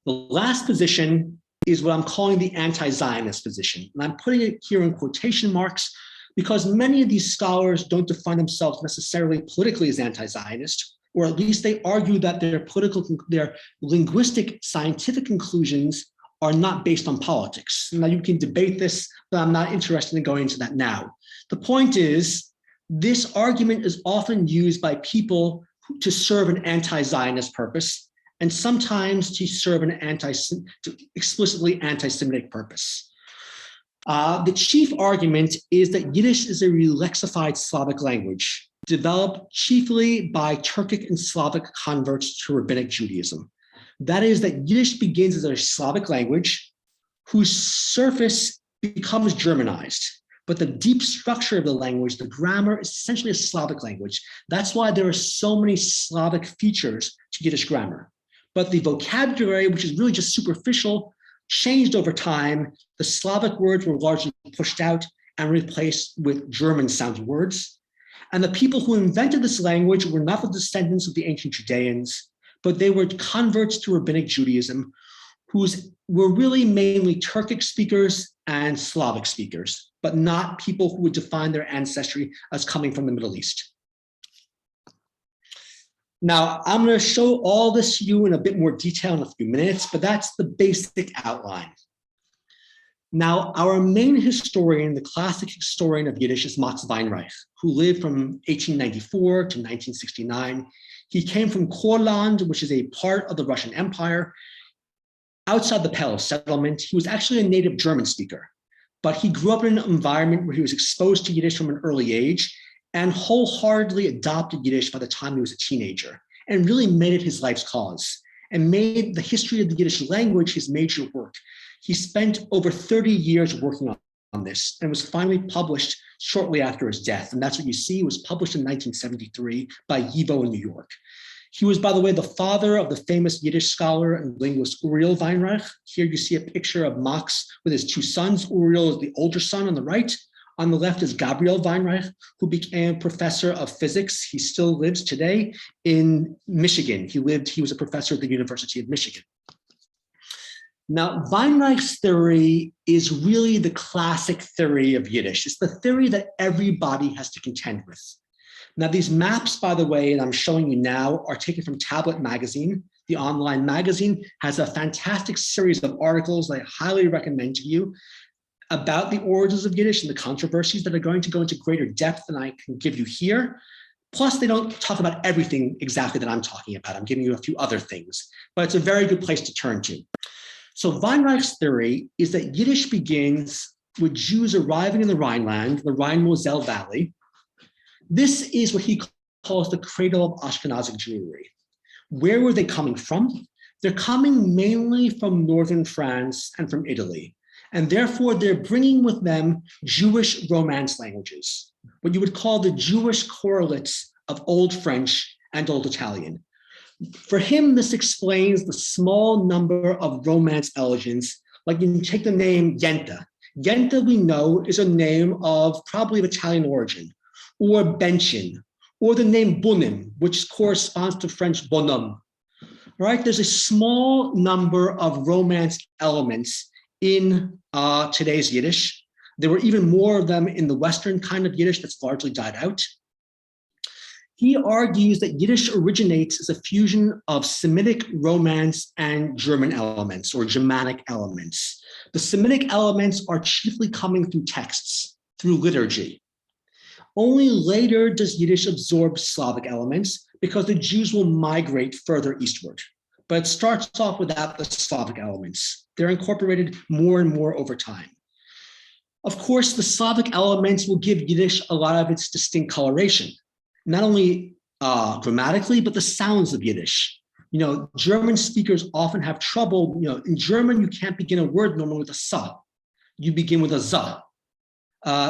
The last position is what I'm calling the anti-Zionist position. And I'm putting it here in quotation marks because many of these scholars don't define themselves necessarily politically as anti-Zionist, or at least they argue that their linguistic scientific conclusions are not based on politics. Now you can debate this, but I'm not interested in going into that now. The point is, this argument is often used by people to serve an anti-Zionist purpose, and sometimes to serve an explicitly anti-Semitic purpose. The chief argument is that Yiddish is a relexified Slavic language, developed chiefly by Turkic and Slavic converts to Rabbinic Judaism. That is, that Yiddish begins as a Slavic language whose surface becomes Germanized, but the deep structure of the language, the grammar, is essentially a Slavic language. That's why there are so many Slavic features to Yiddish grammar. But the vocabulary, which is really just superficial, changed over time. The Slavic words were largely pushed out and replaced with German-sounding words. And the people who invented this language were not the descendants of the ancient Judeans, but they were converts to Rabbinic Judaism, who were really mainly Turkic speakers and Slavic speakers, but not people who would define their ancestry as coming from the Middle East. Now, I'm going to show all this to you in a bit more detail in a few minutes, but that's the basic outline. Now, our main historian, the classic historian of Yiddish, is Max Weinreich, who lived from 1894 to 1969. He came from Courland, which is a part of the Russian Empire, outside the Pale of Settlement. He was actually a native German speaker, but he grew up in an environment where he was exposed to Yiddish from an early age and wholeheartedly adopted Yiddish by the time he was a teenager, and really made it his life's cause, and made the history of the Yiddish language his major work. He spent over 30 years working on this and was finally published shortly after his death. And that's what you see. It was published in 1973 by Yivo in New York. He was, by the way, the father of the famous Yiddish scholar and linguist Uriel Weinreich. Here you see a picture of Max with his two sons. Uriel is the older son on the right. On the left is Gabriel Weinreich, who became professor of physics. He still lives today in Michigan. He was a professor at the University of Michigan. Now, Weinreich's theory is really the classic theory of Yiddish. It's the theory that everybody has to contend with. Now, these maps, by the way, that I'm showing you now are taken from Tablet Magazine. The online magazine has a fantastic series of articles that I highly recommend to you about the origins of Yiddish and the controversies that are going to go into greater depth than I can give you here. Plus, they don't talk about everything exactly that I'm talking about. I'm giving you a few other things, but it's a very good place to turn to. So Weinreich's theory is that Yiddish begins with Jews arriving in the Rhineland, the Rhine-Moselle Valley. This is what he calls the cradle of Ashkenazic Jewry. Where were they coming from? They're coming mainly from northern France and from Italy, and therefore they're bringing with them Jewish Romance languages, what you would call the Jewish correlates of Old French and Old Italian. For him, this explains the small number of Romance allegiance, like you can take the name Yenta. Yenta, we know, is a name of probably of Italian origin, or Benchin, or the name Bunim, which corresponds to French bonhomme. Right? There's a small number of Romance elements in today's Yiddish. There were even more of them in the Western kind of Yiddish that's largely died out. He argues that Yiddish originates as a fusion of Semitic, Romance, and German elements, or Germanic elements. The Semitic elements are chiefly coming through texts, through liturgy. Only later does Yiddish absorb Slavic elements because the Jews will migrate further eastward. But it starts off without the Slavic elements. They're incorporated more and more over time. Of course, the Slavic elements will give Yiddish a lot of its distinct coloration, not only grammatically, but the sounds of Yiddish. You know, German speakers often have trouble, you know, in German, you can't begin a word normally with a sa. You begin with a za.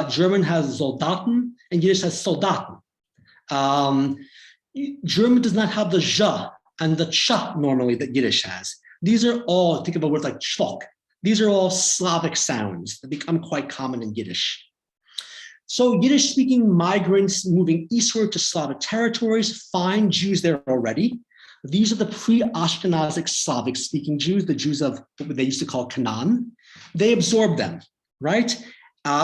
German has Soldaten and Yiddish has Soldaten. German does not have the ja and the cha normally that Yiddish has. These are all, think of a word like chvok. These are all Slavic sounds that become quite common in Yiddish. So Yiddish-speaking migrants moving eastward to Slavic territories find Jews there already. These are the pre-Ashkenazic Slavic-speaking Jews, the Jews of what they used to call Canaan. They absorb them, right?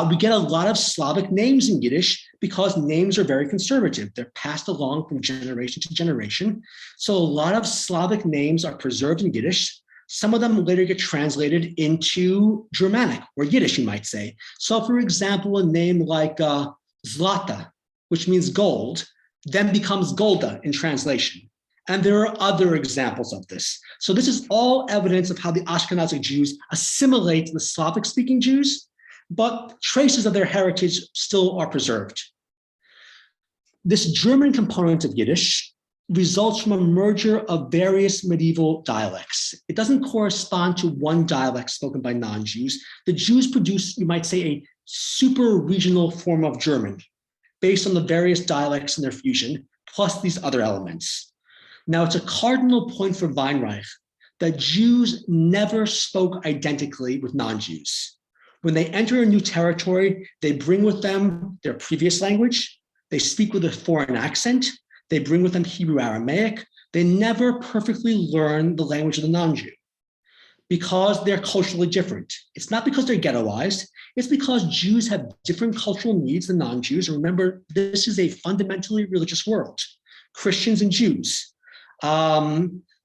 We get a lot of Slavic names in Yiddish because names are very conservative. They're passed along from generation to generation. So a lot of Slavic names are preserved in Yiddish. Some of them later get translated into Germanic or Yiddish, you might say. So for example, a name like Zlata, which means gold, then becomes Golda in translation. And there are other examples of this. So this is all evidence of how the Ashkenazic Jews assimilate the Slavic-speaking Jews, but traces of their heritage still are preserved. This German component of Yiddish results from a merger of various medieval dialects. It doesn't correspond to one dialect spoken by non-Jews. The Jews produce, you might say, a super regional form of German based on the various dialects and their fusion, plus these other elements. Now, it's a cardinal point for Weinreich that Jews never spoke identically with non-Jews. When they enter a new territory, they bring with them their previous language, they speak with a foreign accent, they bring with them Hebrew Aramaic. They never perfectly learn the language of the non-Jew because they're culturally different. It's not because they're ghettoized. It's because Jews have different cultural needs than non-Jews. Remember, this is a fundamentally religious world, Christians and Jews.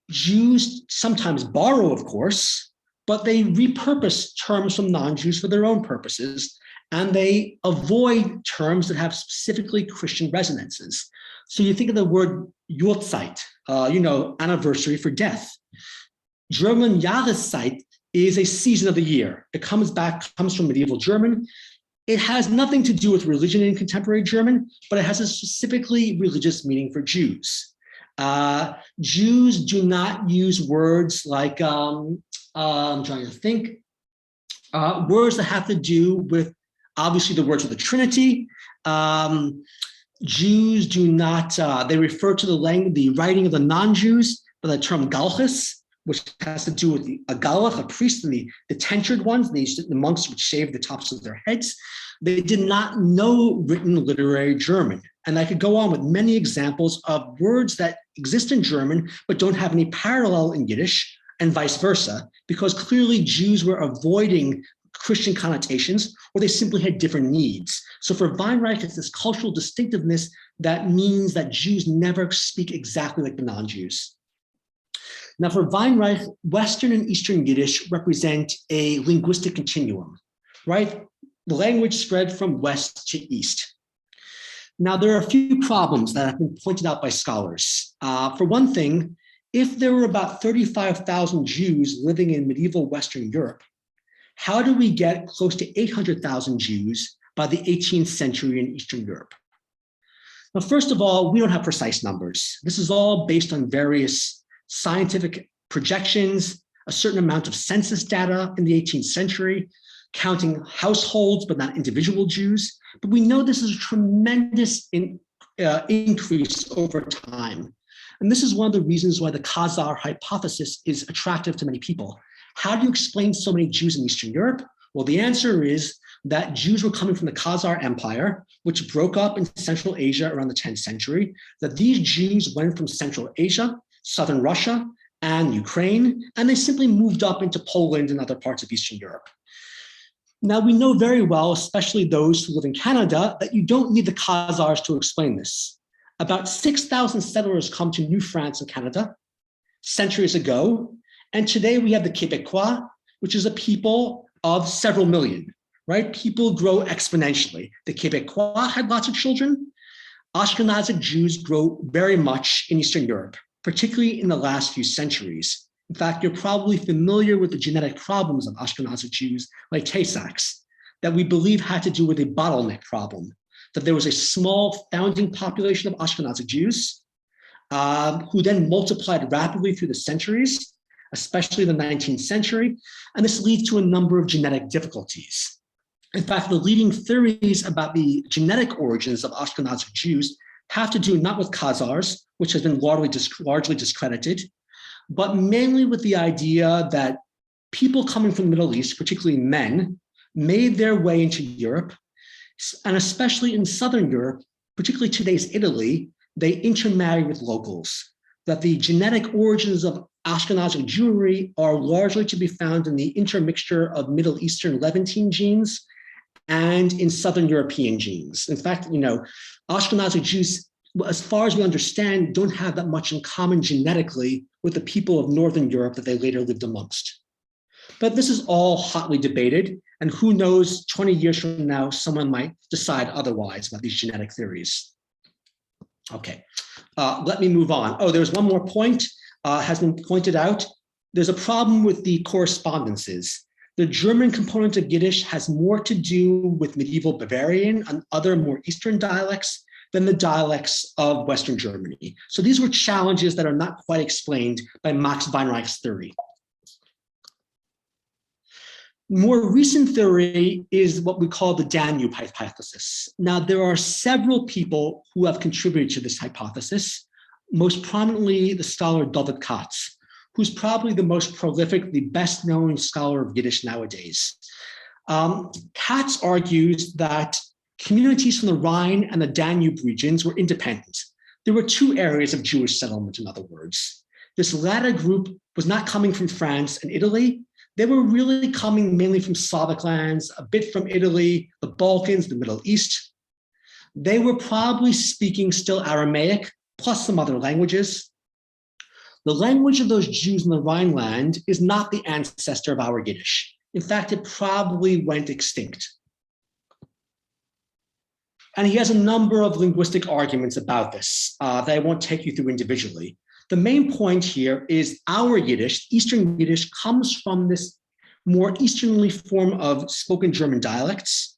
Jews sometimes borrow, of course, but they repurpose terms from non-Jews for their own purposes, and they avoid terms that have specifically Christian resonances. So you think of the word Uhrzeit, anniversary for death. German Jahreszeit is a season of the year. It comes from medieval German. It has nothing to do with religion in contemporary German, but it has a specifically religious meaning for Jews. Jews do not use words like, I'm trying to think, words that have to do with, obviously, the words of the Trinity. Jews do not, they refer to the writing of the non-Jews by the term galchus, which has to do with a galach, a priest, and the tentured ones, the monks would shave the tops of their heads. They did not know written literary German. And I could go on with many examples of words that exist in German, but don't have any parallel in Yiddish, and vice versa, because clearly Jews were avoiding Christian connotations, or they simply had different needs. So for Weinreich, it's this cultural distinctiveness that means that Jews never speak exactly like the non-Jews. Now for Weinreich, Western and Eastern Yiddish represent a linguistic continuum, right? The language spread from west to east. Now there are a few problems that have been pointed out by scholars. For one thing, if there were about 35,000 Jews living in medieval Western Europe, how do we get close to 800,000 Jews by the 18th century in Eastern Europe? Now, first of all, we don't have precise numbers. This is all based on various scientific projections, a certain amount of census data in the 18th century, counting households, but not individual Jews. But we know this is a tremendous increase over time. And this is one of the reasons why the Khazar hypothesis is attractive to many people. How do you explain so many Jews in Eastern Europe? Well, the answer is that Jews were coming from the Khazar Empire, which broke up in Central Asia around the 10th century, that these Jews went from Central Asia, Southern Russia, and Ukraine, and they simply moved up into Poland and other parts of Eastern Europe. Now, we know very well, especially those who live in Canada, that you don't need the Khazars to explain this. About 6,000 settlers come to New France and Canada centuries ago, and today we have the Quebecois, which is a people of several million, right? People grow exponentially. The Quebecois had lots of children. Ashkenazic Jews grow very much in Eastern Europe, particularly in the last few centuries. In fact, you're probably familiar with the genetic problems of Ashkenazic Jews, like Tay-Sachs, that we believe had to do with a bottleneck problem, that there was a small founding population of Ashkenazic Jews who then multiplied rapidly through the centuries, especially the 19th century, and this leads to a number of genetic difficulties. In fact, the leading theories about the genetic origins of Ashkenazic Jews have to do not with Khazars, which has been largely discredited, but mainly with the idea that people coming from the Middle East, particularly men, made their way into Europe, and especially in Southern Europe, particularly today's Italy, they intermarry with locals, that the genetic origins of Ashkenazic Jewry are largely to be found in the intermixture of Middle Eastern Levantine genes and in Southern European genes. In fact, Ashkenazic Jews, as far as we understand, don't have that much in common genetically with the people of Northern Europe that they later lived amongst. But this is all hotly debated, and who knows, 20 years from now, someone might decide otherwise about these genetic theories. Okay, let me move on. Oh, there's one more point, has been pointed out. There's a problem with the correspondences. The German component of Yiddish has more to do with medieval Bavarian and other more Eastern dialects than the dialects of Western Germany. So these were challenges that are not quite explained by Max Weinreich's theory. More recent theory is what we call the Danube hypothesis. Now, there are several people who have contributed to this hypothesis, most prominently the scholar David Katz, who's probably the most prolific, the best known scholar of Yiddish nowadays. Katz argues that communities from the Rhine and the Danube regions were independent. There were two areas of Jewish settlement, in other words. This latter group was not coming from France and Italy. They were really coming mainly from Slavic lands, a bit from Italy, the Balkans, the Middle East. They were probably speaking still Aramaic, plus some other languages. The language of those Jews in the Rhineland is not the ancestor of our Yiddish. In fact, it probably went extinct. And he has a number of linguistic arguments about this that I won't take you through individually. The main point here is our Yiddish, Eastern Yiddish, comes from this more Easternly form of spoken German dialects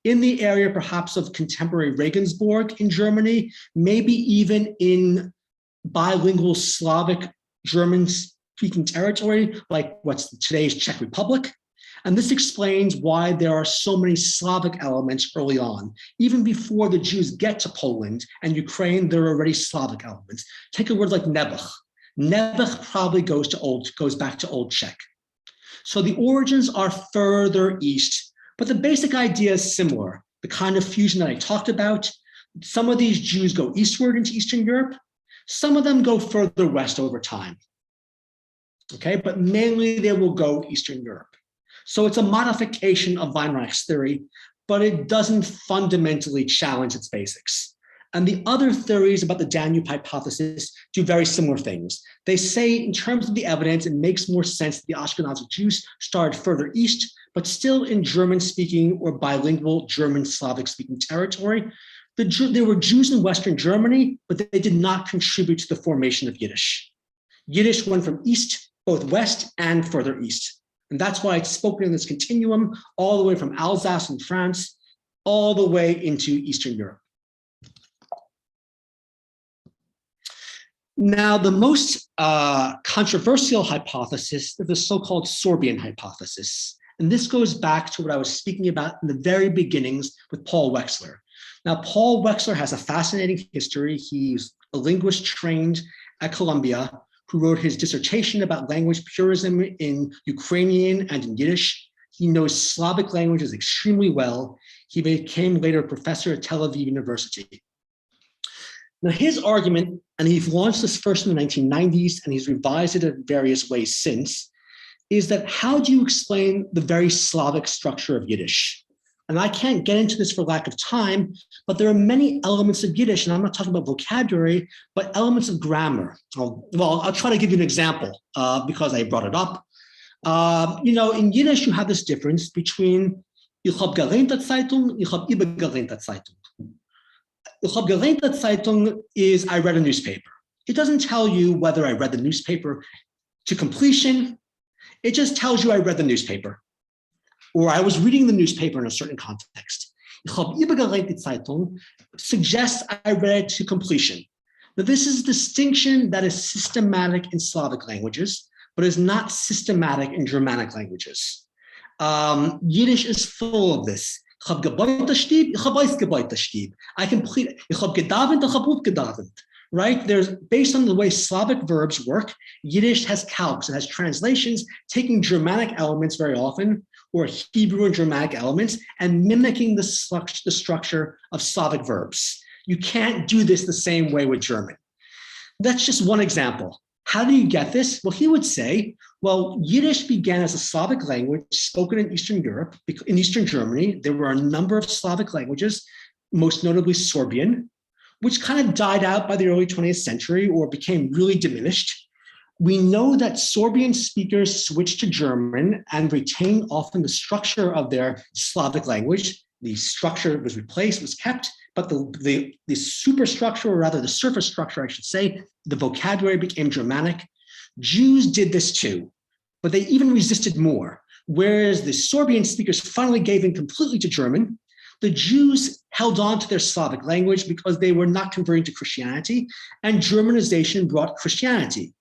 in the area perhaps of contemporary Regensburg in Germany, maybe even in bilingual Slavic German-speaking territory, like what's today's Czech Republic. And this explains why there are so many Slavic elements early on. Even before the Jews get to Poland and Ukraine, there are already Slavic elements. Take a word like Nebuch. Nebuch probably goes back to Old Czech. So the origins are further east, but the basic idea is similar. The kind of fusion that I talked about, some of these Jews go eastward into Eastern Europe. Some of them go further west over time. Okay, but mainly they will go Eastern Europe. So it's a modification of Weinreich's theory, but it doesn't fundamentally challenge its basics. And the other theories about the Danube hypothesis do very similar things. They say, in terms of the evidence, it makes more sense that the Ashkenazi Jews started further east, but still in German-speaking or bilingual German-Slavic-speaking territory. There were Jews in Western Germany, but they did not contribute to the formation of Yiddish. Yiddish went from east, both west and further east. And that's why it's spoken in this continuum all the way from Alsace in France, all the way into Eastern Europe. Now, the most controversial hypothesis is the so-called Sorbian Hypothesis. And this goes back to what I was speaking about in the very beginnings with Paul Wechsler. Now, Paul Wechsler has a fascinating history. He's a linguist trained at Columbia who wrote his dissertation about language purism in Ukrainian and in Yiddish. He knows Slavic languages extremely well. He became later a professor at Tel Aviv University. Now, his argument, and he's launched this first in the 1990s, and he's revised it in various ways since, is that how do you explain the very Slavic structure of Yiddish? And I can't get into this for lack of time, but there are many elements of Yiddish, and I'm not talking about vocabulary, but elements of grammar. I'll try to give you an example because I brought it up. In Yiddish, you have this difference between Ich hab gelernte Zeitung, ich hab übergelernte Zeitung. Ich hab gelernte Zeitung is I read a newspaper. It doesn't tell you whether I read the newspaper to completion. It just tells you I read the newspaper, or I was reading the newspaper in a certain context. Ich hab übergelernte Zeitung suggests I read it to completion. Now, this is a distinction that is systematic in Slavic languages, but is not systematic in Germanic languages. Yiddish is full of this. Ich hab gebeut das Stieb, ich hab ausgebeut das Stieb. Ich hab gedavent, ich hab aufgedavent. Right? There's, based on the way Slavic verbs work, Yiddish has calques, it has translations, taking Germanic elements very often, or Hebrew and Germanic elements, and mimicking the structure of Slavic verbs. You can't do this the same way with German. That's just one example. How do you get this? Well, he would say, well, Yiddish began as a Slavic language spoken in Eastern Europe, in Eastern Germany. There were a number of Slavic languages, most notably Sorbian, which kind of died out by the early 20th century or became really diminished. We know that Sorbian speakers switched to German and retained often the structure of their Slavic language. The structure was replaced, was kept, but the superstructure, or rather the surface structure, I should say, the vocabulary became Germanic. Jews did this too, but they even resisted more. Whereas the Sorbian speakers finally gave in completely to German, the Jews held on to their Slavic language because they were not converting to Christianity, and Germanization brought Christianity.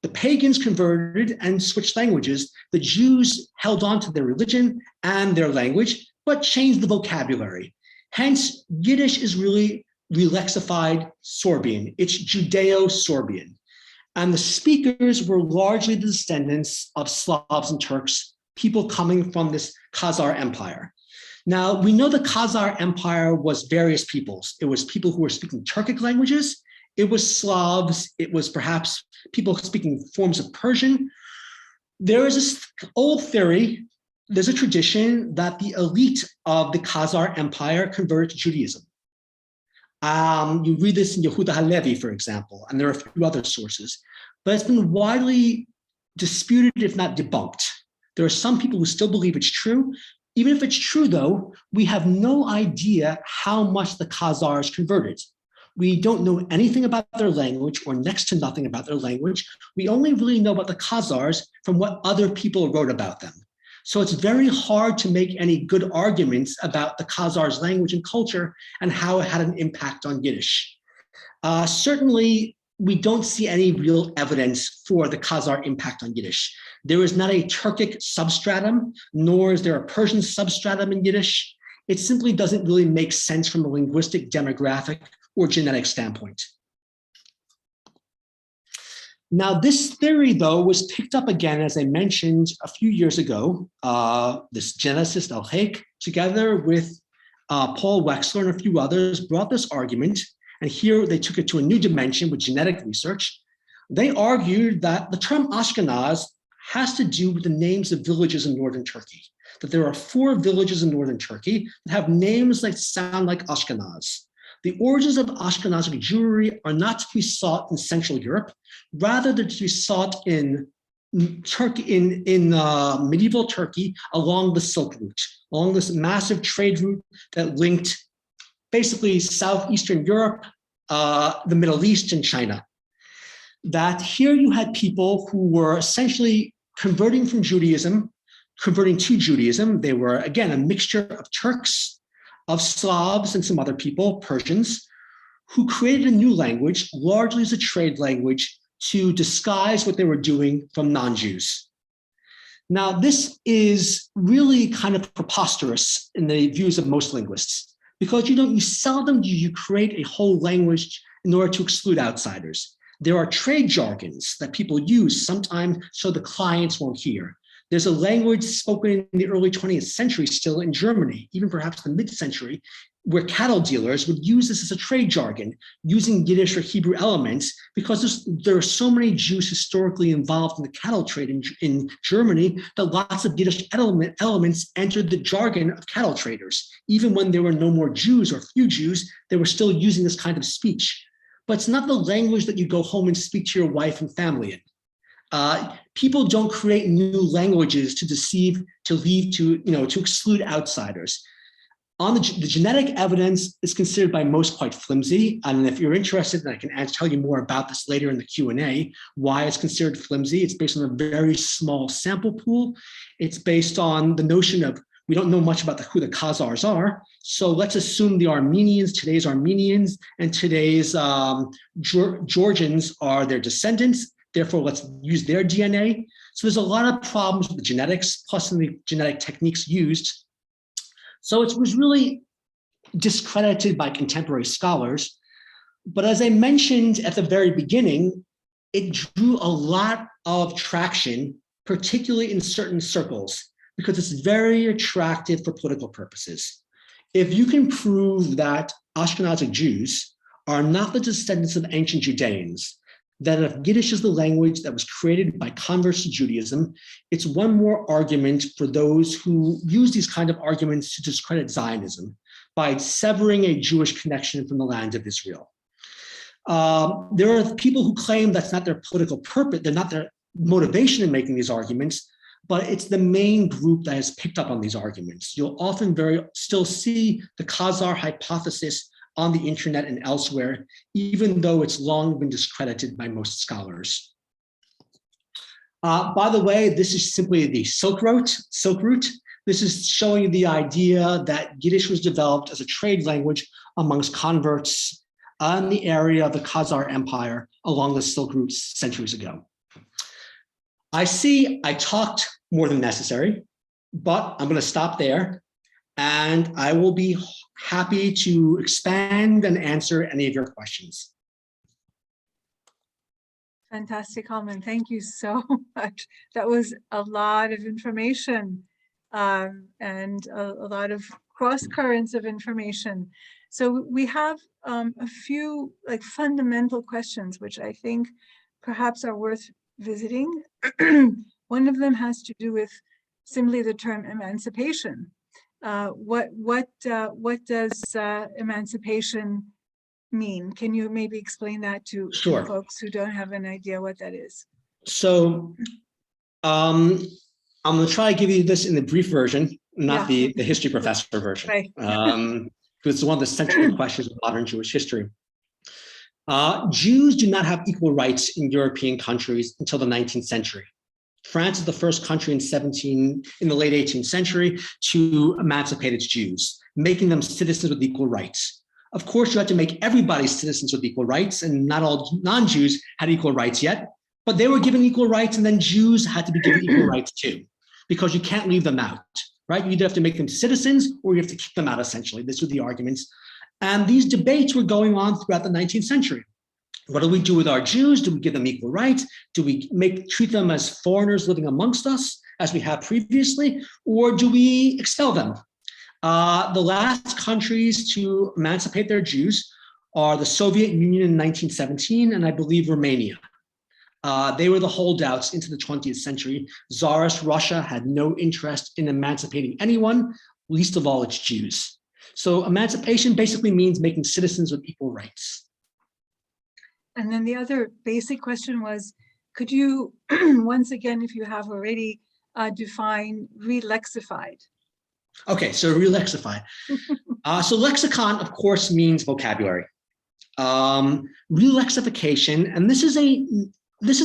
The pagans converted and switched languages. The Jews held on to their religion and their language, but changed the vocabulary. Hence, Yiddish is really relexified Sorbian. It's Judeo-Sorbian. And the speakers were largely the descendants of Slavs and Turks, people coming from this Khazar Empire. Now, we know the Khazar Empire was various peoples. It was people who were speaking Turkic languages. It was Slavs. It was perhaps people speaking forms of Persian. There is this old theory, there's a tradition that the elite of the Khazar Empire converted to Judaism. You read this in Yehuda Halevi, for example, and there are a few other sources, but it's been widely disputed, if not debunked. There are some people who still believe it's true. Even if it's true, though, we have no idea how much the Khazars converted. We don't know anything about their language, or next to nothing about their language. We only really know about the Khazars from what other people wrote about them. So it's very hard to make any good arguments about the Khazars' language and culture and how it had an impact on Yiddish. Certainly, we don't see any real evidence for the Khazar impact on Yiddish. There is not a Turkic substratum, nor is there a Persian substratum in Yiddish. It simply doesn't really make sense from a linguistic, demographic, or genetic standpoint. Now, this theory, though, was picked up again, as I mentioned a few years ago. This geneticist Al-Haik, together with Paul Wechsler and a few others, brought this argument, and here they took it to a new dimension with genetic research. They argued that the term Ashkenaz has to do with the names of villages in northern Turkey, that there are 4 villages in northern Turkey that have names that sound like Ashkenaz. The origins of Ashkenazic Jewry are not to be sought in Central Europe, rather they're to be sought in Turkey, in medieval Turkey, along the Silk Route, along this massive trade route that linked basically Southeastern Europe, the Middle East, and China. That here you had people who were essentially converting from Judaism, converting to Judaism. They were, again, a mixture of Turks, of Slavs, and some other people, Persians, who created a new language, largely as a trade language, to disguise what they were doing from non-Jews. Now, this is really kind of preposterous in the views of most linguists, because you seldom do you create a whole language in order to exclude outsiders. There are trade jargons that people use sometimes so the clients won't hear. There's a language spoken in the early 20th century still in Germany, even perhaps the mid-century, where cattle dealers would use this as a trade jargon, using Yiddish or Hebrew elements, because there are so many Jews historically involved in the cattle trade in Germany that lots of Yiddish elements entered the jargon of cattle traders. Even when there were no more Jews or few Jews, they were still using this kind of speech. But it's not the language that you go home and speak to your wife and family in. People don't create new languages to deceive, to exclude outsiders. The genetic evidence is considered by most quite flimsy, and if you're interested, and I can tell you more about this later in the Q&A, why it's considered flimsy. It's based on a very small sample pool. It's based on the notion of we don't know much about who the Khazars are, so let's assume the Armenians, today's Armenians, and today's Georgians are their descendants. Therefore, let's use their DNA. So there's a lot of problems with the genetics, plus the genetic techniques used. So it was really discredited by contemporary scholars. But as I mentioned at the very beginning, it drew a lot of traction, particularly in certain circles, because it's very attractive for political purposes. If you can prove that Ashkenazic Jews are not the descendants of ancient Judeans, that if Yiddish is the language that was created by converts to Judaism, it's one more argument for those who use these kind of arguments to discredit Zionism by severing a Jewish connection from the land of Israel. There are people who claim that's not their political purpose, they're not their motivation in making these arguments, but it's the main group that has picked up on these arguments. You'll often still see the Khazar hypothesis on the internet and elsewhere, even though it's long been discredited by most scholars. By the way, this is simply the Silk Route. This is showing the idea that Yiddish was developed as a trade language amongst converts in the area of the Khazar Empire along the Silk Route centuries ago. I see I talked more than necessary, but I'm going to stop there, and I will be happy to expand and answer any of your questions. Fantastic, Kalman. Thank you so much. That was a lot of information and a lot of cross currents of information. So we have a few fundamental questions, which I think perhaps are worth visiting. One of them has to do with simply the term emancipation. What does emancipation mean? Can you maybe explain that to folks who don't have an idea what that is? So I'm going to try to give you this in the brief version, not the history professor version, right. Because it's one of the central questions of modern Jewish history. Jews do not have equal rights in European countries until the 19th century. France is the first country in the late 18th century to emancipate its Jews, making them citizens with equal rights. Of course, you had to make everybody citizens with equal rights, and not all non-Jews had equal rights yet, but they were given equal rights, and then Jews had to be given equal rights too, because you can't leave them out, right? You either have to make them citizens or you have to kick them out, essentially. These were the arguments. And these debates were going on throughout the 19th century. What do we do with our Jews? Do we give them equal rights? Do we treat them as foreigners living amongst us, as we have previously, or do we expel them? The last countries to emancipate their Jews are the Soviet Union in 1917, and I believe Romania. They were the holdouts into the 20th century. Tsarist Russia had no interest in emancipating anyone, least of all its Jews. So emancipation basically means making citizens with equal rights. And then the other basic question was, could you, once again, if you have already, define relexified? Okay, so relexified. So lexicon, of course, means vocabulary. Relexification, and this is a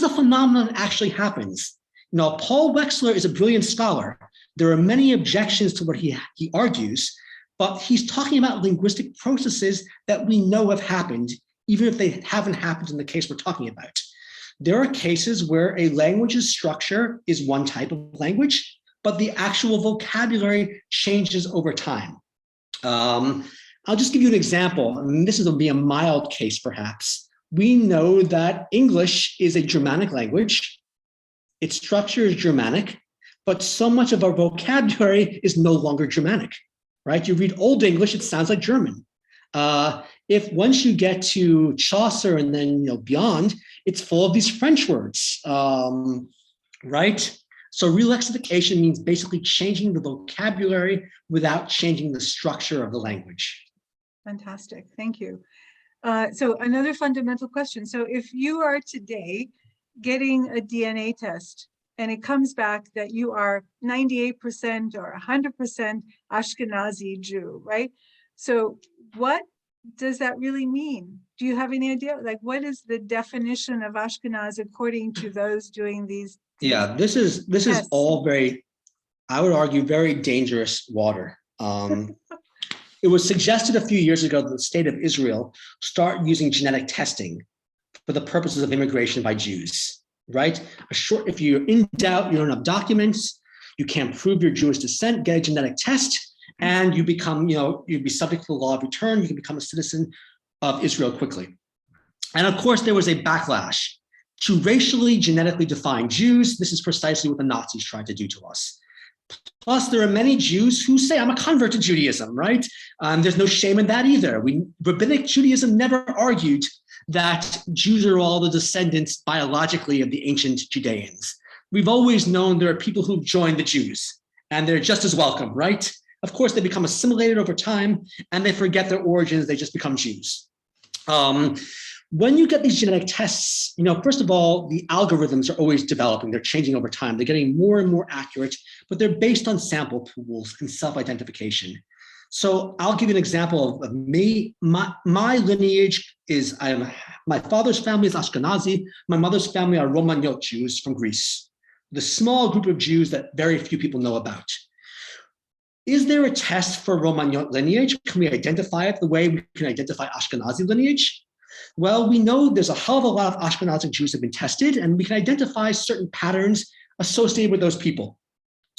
phenomenon that actually happens. Now, Paul Wechsler is a brilliant scholar. There are many objections to what he argues, but he's talking about linguistic processes that we know have happened, even if they haven't happened in the case we're talking about. There are cases where a language's structure is one type of language, but the actual vocabulary changes over time. I'll just give you an example, and this will be a mild case perhaps. We know that English is a Germanic language. Its structure is Germanic, but so much of our vocabulary is no longer Germanic, right? You read Old English, it sounds like German. If once you get to Chaucer and then beyond, it's full of these French words, right? So relexification means basically changing the vocabulary without changing the structure of the language. Fantastic, thank you. So another fundamental question. So if you are today getting a DNA test and it comes back that you are 98% or 100% Ashkenazi Jew, right? So what does that really mean? Do you have any idea? Like, what is the definition of Ashkenaz according to those doing these? Yeah, this is all very, I would argue, very dangerous water. It was suggested a few years ago that the state of Israel start using genetic testing for the purposes of immigration by Jews, right? If you're in doubt, you don't have documents, you can't prove your Jewish descent, get a genetic test, and you become, you'd be subject to the law of return, you can become a citizen of Israel quickly. And of course, there was a backlash to racially, genetically defined Jews. This is precisely what the Nazis tried to do to us. Plus, there are many Jews who say, I'm a convert to Judaism, right? There's no shame in that either. Rabbinic Judaism never argued that Jews are all the descendants biologically of the ancient Judeans. We've always known there are people who've joined the Jews, and they're just as welcome, right? Of course, they become assimilated over time, and they forget their origins, they just become Jews. When you get these genetic tests, first of all, the algorithms are always developing. They're changing over time. They're getting more and more accurate, but they're based on sample pools and self-identification. So I'll give you an example of me. My lineage is, my father's family is Ashkenazi. My mother's family are Romaniote Jews from Greece, the small group of Jews that very few people know about. Is there a test for Romaniote lineage? Can we identify it the way we can identify Ashkenazi lineage? Well, we know there's a hell of a lot of Ashkenazic Jews have been tested, and we can identify certain patterns associated with those people.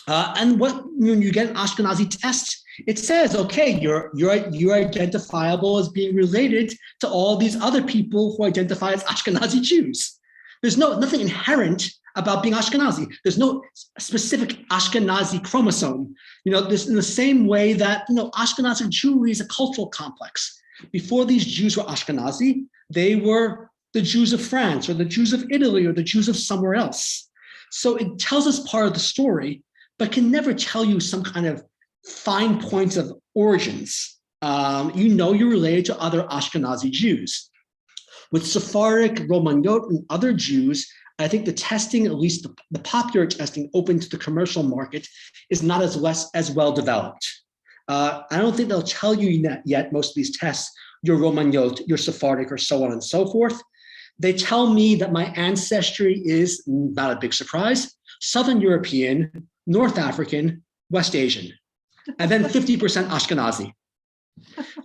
And when you get an Ashkenazi test, it says, okay, you're identifiable as being related to all these other people who identify as Ashkenazi Jews. There's nothing inherent about being Ashkenazi. There's no specific Ashkenazi chromosome. This in the same way that Ashkenazic Jewry is a cultural complex. Before these Jews were Ashkenazi, they were the Jews of France or the Jews of Italy or the Jews of somewhere else. So it tells us part of the story, but can never tell you some kind of fine points of origins. You're related to other Ashkenazi Jews. With Sephardic, Romaniote, and other Jews, I think the testing, at least the popular testing open to the commercial market, is not as well developed. I don't think they'll tell you yet, most of these tests, you're Romaniote, you're Sephardic, or so on and so forth. They tell me that my ancestry is, not a big surprise, Southern European, North African, West Asian, and then 50% Ashkenazi.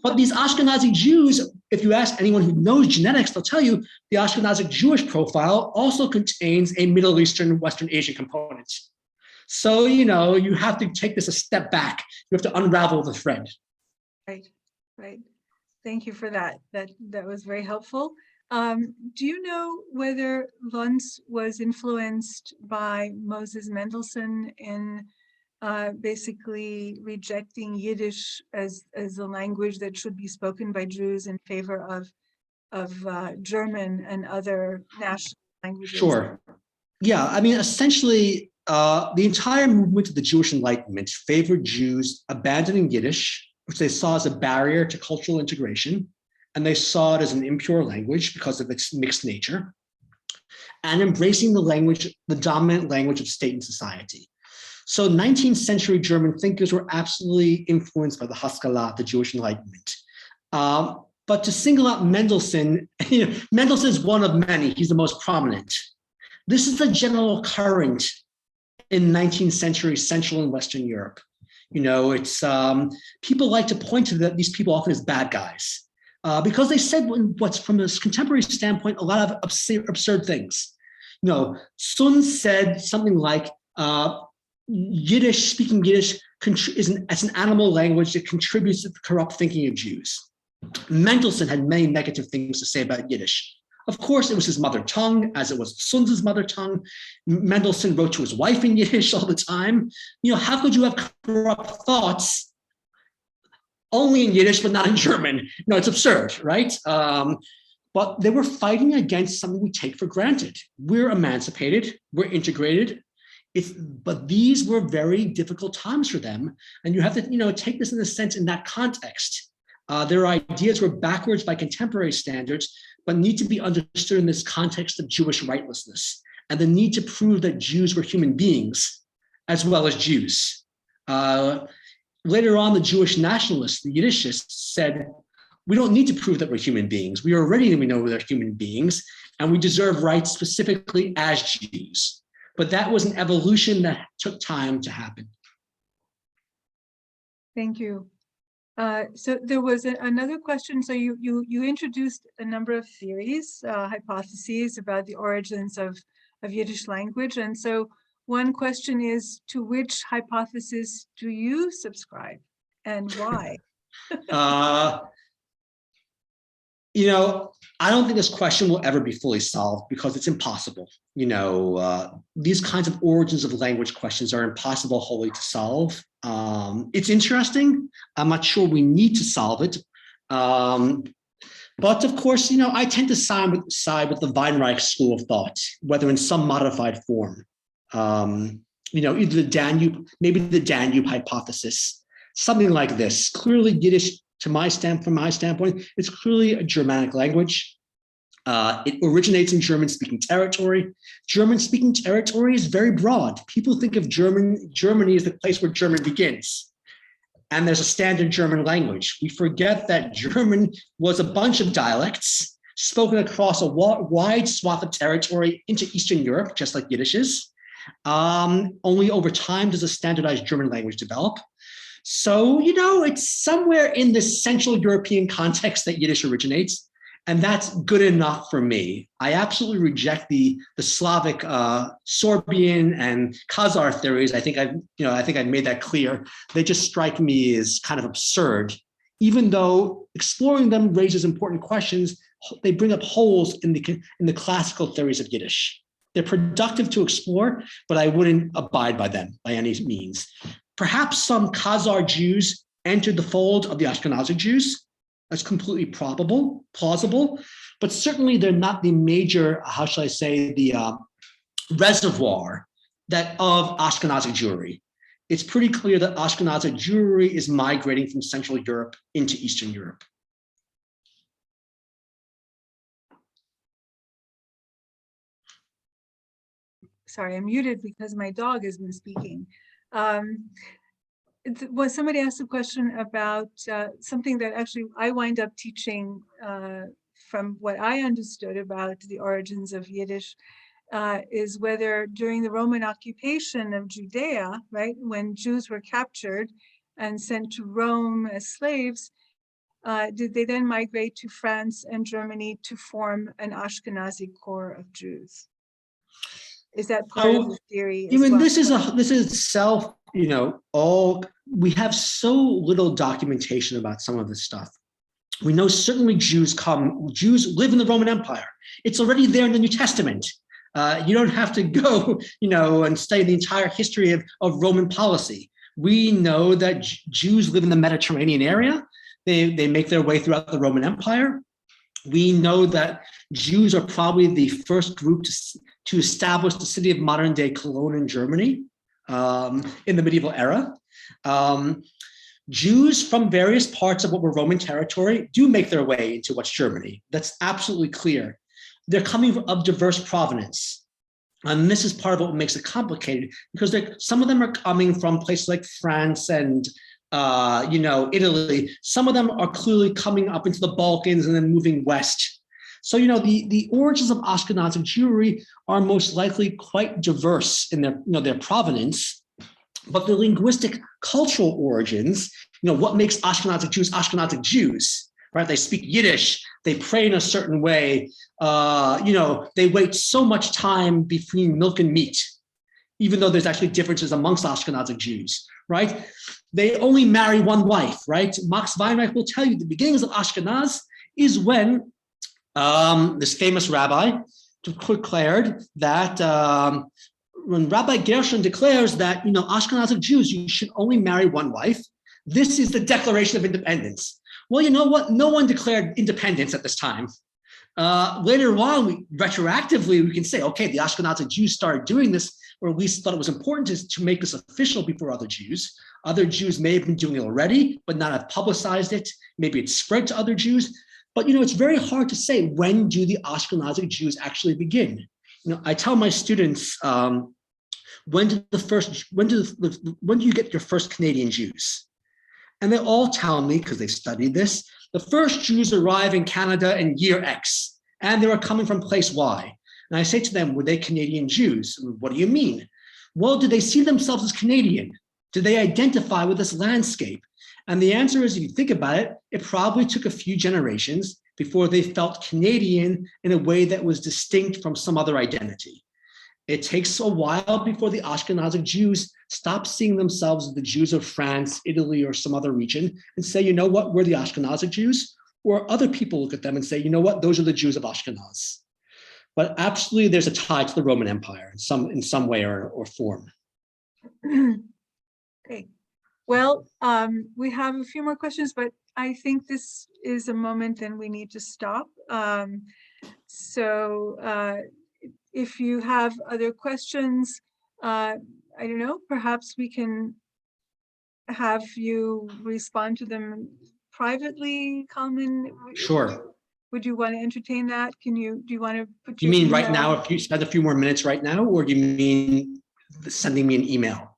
But these Ashkenazi Jews, if you ask anyone who knows genetics, they'll tell you the Ashkenazic Jewish profile also contains a Middle Eastern, Western Asian component. So, you have to take this a step back. You have to unravel the thread. Right. Thank you for that. That was very helpful. Do you know whether Luntz was influenced by Moses Mendelssohn in basically rejecting Yiddish as a language that should be spoken by Jews in favor of German and other national languages? Sure. Yeah, essentially, the entire movement of the Jewish Enlightenment favored Jews abandoning Yiddish, which they saw as a barrier to cultural integration, and they saw it as an impure language because of its mixed nature, and embracing the dominant language of state and society. So 19th century German thinkers were absolutely influenced by the Haskalah, the Jewish Enlightenment. But to single out Mendelssohn, Mendelssohn is one of many, he's the most prominent. This is the general current in 19th century Central and Western Europe. It's people like to point to these people often as bad guys because they said what's from a contemporary standpoint, a lot of absurd things. Sun said something like speaking Yiddish as an animal language that contributes to the corrupt thinking of Jews. Mendelssohn had many negative things to say about Yiddish. Of course, it was his mother tongue, as it was Sun's mother tongue. Mendelssohn wrote to his wife in Yiddish all the time. How could you have corrupt thoughts only in Yiddish, but not in German? It's absurd, right? But they were fighting against something we take for granted. We're emancipated, we're integrated. But these were very difficult times for them. And you have to, take this in a sense in that context. Their ideas were backwards by contemporary standards, but need to be understood in this context of Jewish rightlessness and the need to prove that Jews were human beings as well as Jews. Later on, the Jewish nationalists, the Yiddishists, said, we don't need to prove that we're human beings. We know we're human beings, and we deserve rights specifically as Jews. But that was an evolution that took time to happen. Thank you. So there was another question. So you introduced a number of theories, hypotheses about the origins of Yiddish language. And so one question is, to which hypothesis do you subscribe and why? I don't think this question will ever be fully solved because it's impossible. These kinds of origins of language questions are impossible wholly to solve. It's interesting. I'm not sure we need to solve it. But of course, I tend to side with the Weinreich school of thought, whether in some modified form. Either the Danube hypothesis, something like this. Clearly Yiddish, from my standpoint, it's clearly a Germanic language. It originates in German-speaking territory. German-speaking territory is very broad. People think of Germany as the place where German begins. And there's a standard German language. We forget that German was a bunch of dialects spoken across a wide swath of territory into Eastern Europe, just like Yiddish is. Only over time does a standardized German language develop. So, it's somewhere in this Central European context that Yiddish originates, and that's good enough for me. I absolutely reject the Slavic, Sorbian, and Khazar theories. I think I've made that clear. They just strike me as kind of absurd, even though exploring them raises important questions. They bring up holes in the classical theories of Yiddish. They're productive to explore, but I wouldn't abide by them by any means. Perhaps some Khazar Jews entered the fold of the Ashkenazic Jews. That's completely plausible, but certainly they're not the major, the reservoir of Ashkenazi Jewry. It's pretty clear that Ashkenazi Jewry is migrating from Central Europe into Eastern Europe. Sorry, I'm muted because my dog has been speaking. Somebody asked a question about something that actually I wind up teaching from what I understood about the origins of Yiddish, is whether during the Roman occupation of Judea, right, when Jews were captured and sent to Rome as slaves, did they then migrate to France and Germany to form an Ashkenazi core of Jews? Is that part of the theory? This is itself, we have so little documentation about some of this stuff. We know certainly Jews live in the Roman Empire. It's already there in the New Testament. You don't have to go, and study the entire history of Roman policy. We know that Jews live in the Mediterranean area. They make their way throughout the Roman Empire. We know that Jews are probably the first group to establish the city of modern-day Cologne in Germany in the medieval era. Jews from various parts of what were Roman territory do make their way into what's Germany. That's absolutely clear. They're coming of diverse provenance. And this is part of what makes it complicated, because some of them are coming from places like France and Italy. Some of them are clearly coming up into the Balkans and then moving west. So, the origins of Ashkenazic Jewry are most likely quite diverse in their provenance. But the linguistic cultural origins, what makes Ashkenazic Jews, right? They speak Yiddish, they pray in a certain way, they wait so much time between milk and meat, even though there's actually differences amongst Ashkenazic Jews, right? They only marry one wife, right? Max Weinreich will tell you the beginnings of Ashkenaz is when this famous rabbi declared that when Rabbi Gershon declares that, Ashkenazic Jews, you should only marry one wife, this is the Declaration of Independence. Well, you know what? No one declared independence at this time. Later on, retroactively, we can say, okay, the Ashkenazi Jews started doing this, or at least thought it was important to make this official before other Jews. Other Jews may have been doing it already, but not have publicized it. Maybe it's spread to other Jews. But, it's very hard to say, when do the Ashkenazi Jews actually begin? I tell my students, when do you get your first Canadian Jews? And they all tell me, because they've studied this, the first Jews arrive in Canada in year X, and they were coming from place Y. And I say to them, were they Canadian Jews? What do you mean? Well, did they see themselves as Canadian? Did they identify with this landscape? And the answer is, if you think about it, it probably took a few generations before they felt Canadian in a way that was distinct from some other identity. It takes a while before the Ashkenazic Jews stop seeing themselves as the Jews of France, Italy, or some other region and say, you know what, we're the Ashkenazic Jews. Or other people look at them and say, you know what, those are the Jews of Ashkenaz. But absolutely, there's a tie to the Roman Empire in some way or form. Okay. Well, we have a few more questions, but I think this is a moment then we need to stop. If you have other questions, I don't know, perhaps we can have you respond to them privately, Kalman. Sure. Would you want to entertain that? Do you want to put You mean right now, if you spend a few more minutes right now, or do you mean sending me an email?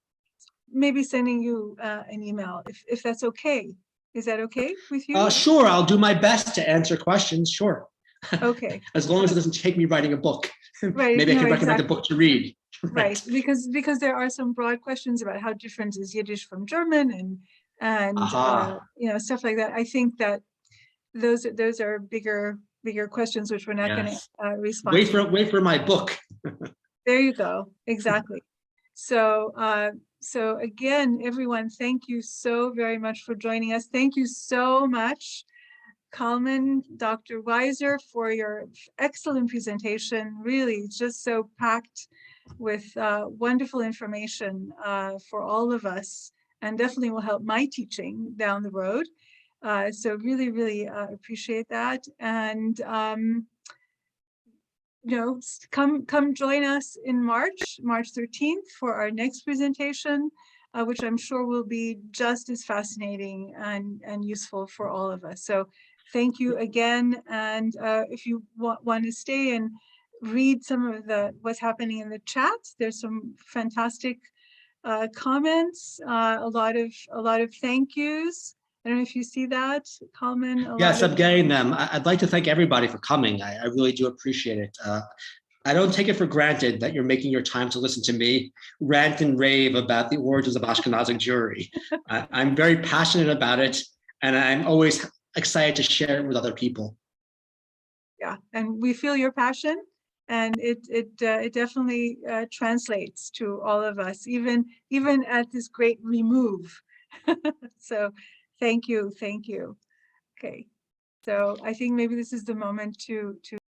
Maybe sending you an email, if that's okay. Is that okay with you? Sure, I'll do my best to answer questions, sure. Okay. As long as it doesn't take me writing a book. Right. Maybe I can recommend a book to read. Right, because there are some broad questions about how different is Yiddish from German and stuff like that. I think that those are bigger questions which we're not going to respond to. Wait for my book. There you go. Exactly. So again, everyone, thank you so very much for joining us. Thank you so much, Kalman, Dr. Weiser, for your excellent presentation. Really just so packed with wonderful information for all of us, and definitely will help my teaching down the road. So really, really appreciate that. And come join us in March 13th for our next presentation, which I'm sure will be just as fascinating and useful for all of us. So thank you again. And if you want to stay and read some of what's happening in the chat, there's some fantastic comments, a lot of thank yous. I don't know if you see that, Kalman. Yes, I'm getting them. I'd like to thank everybody for coming. I really do appreciate it. I don't take it for granted that you're making your time to listen to me rant and rave about the origins of Ashkenazic Jewry. I'm very passionate about it, and I'm always excited to share it with other people. Yeah, and we feel your passion, and it definitely translates to all of us, even at this great remove. So thank you. Okay, so I think maybe this is the moment to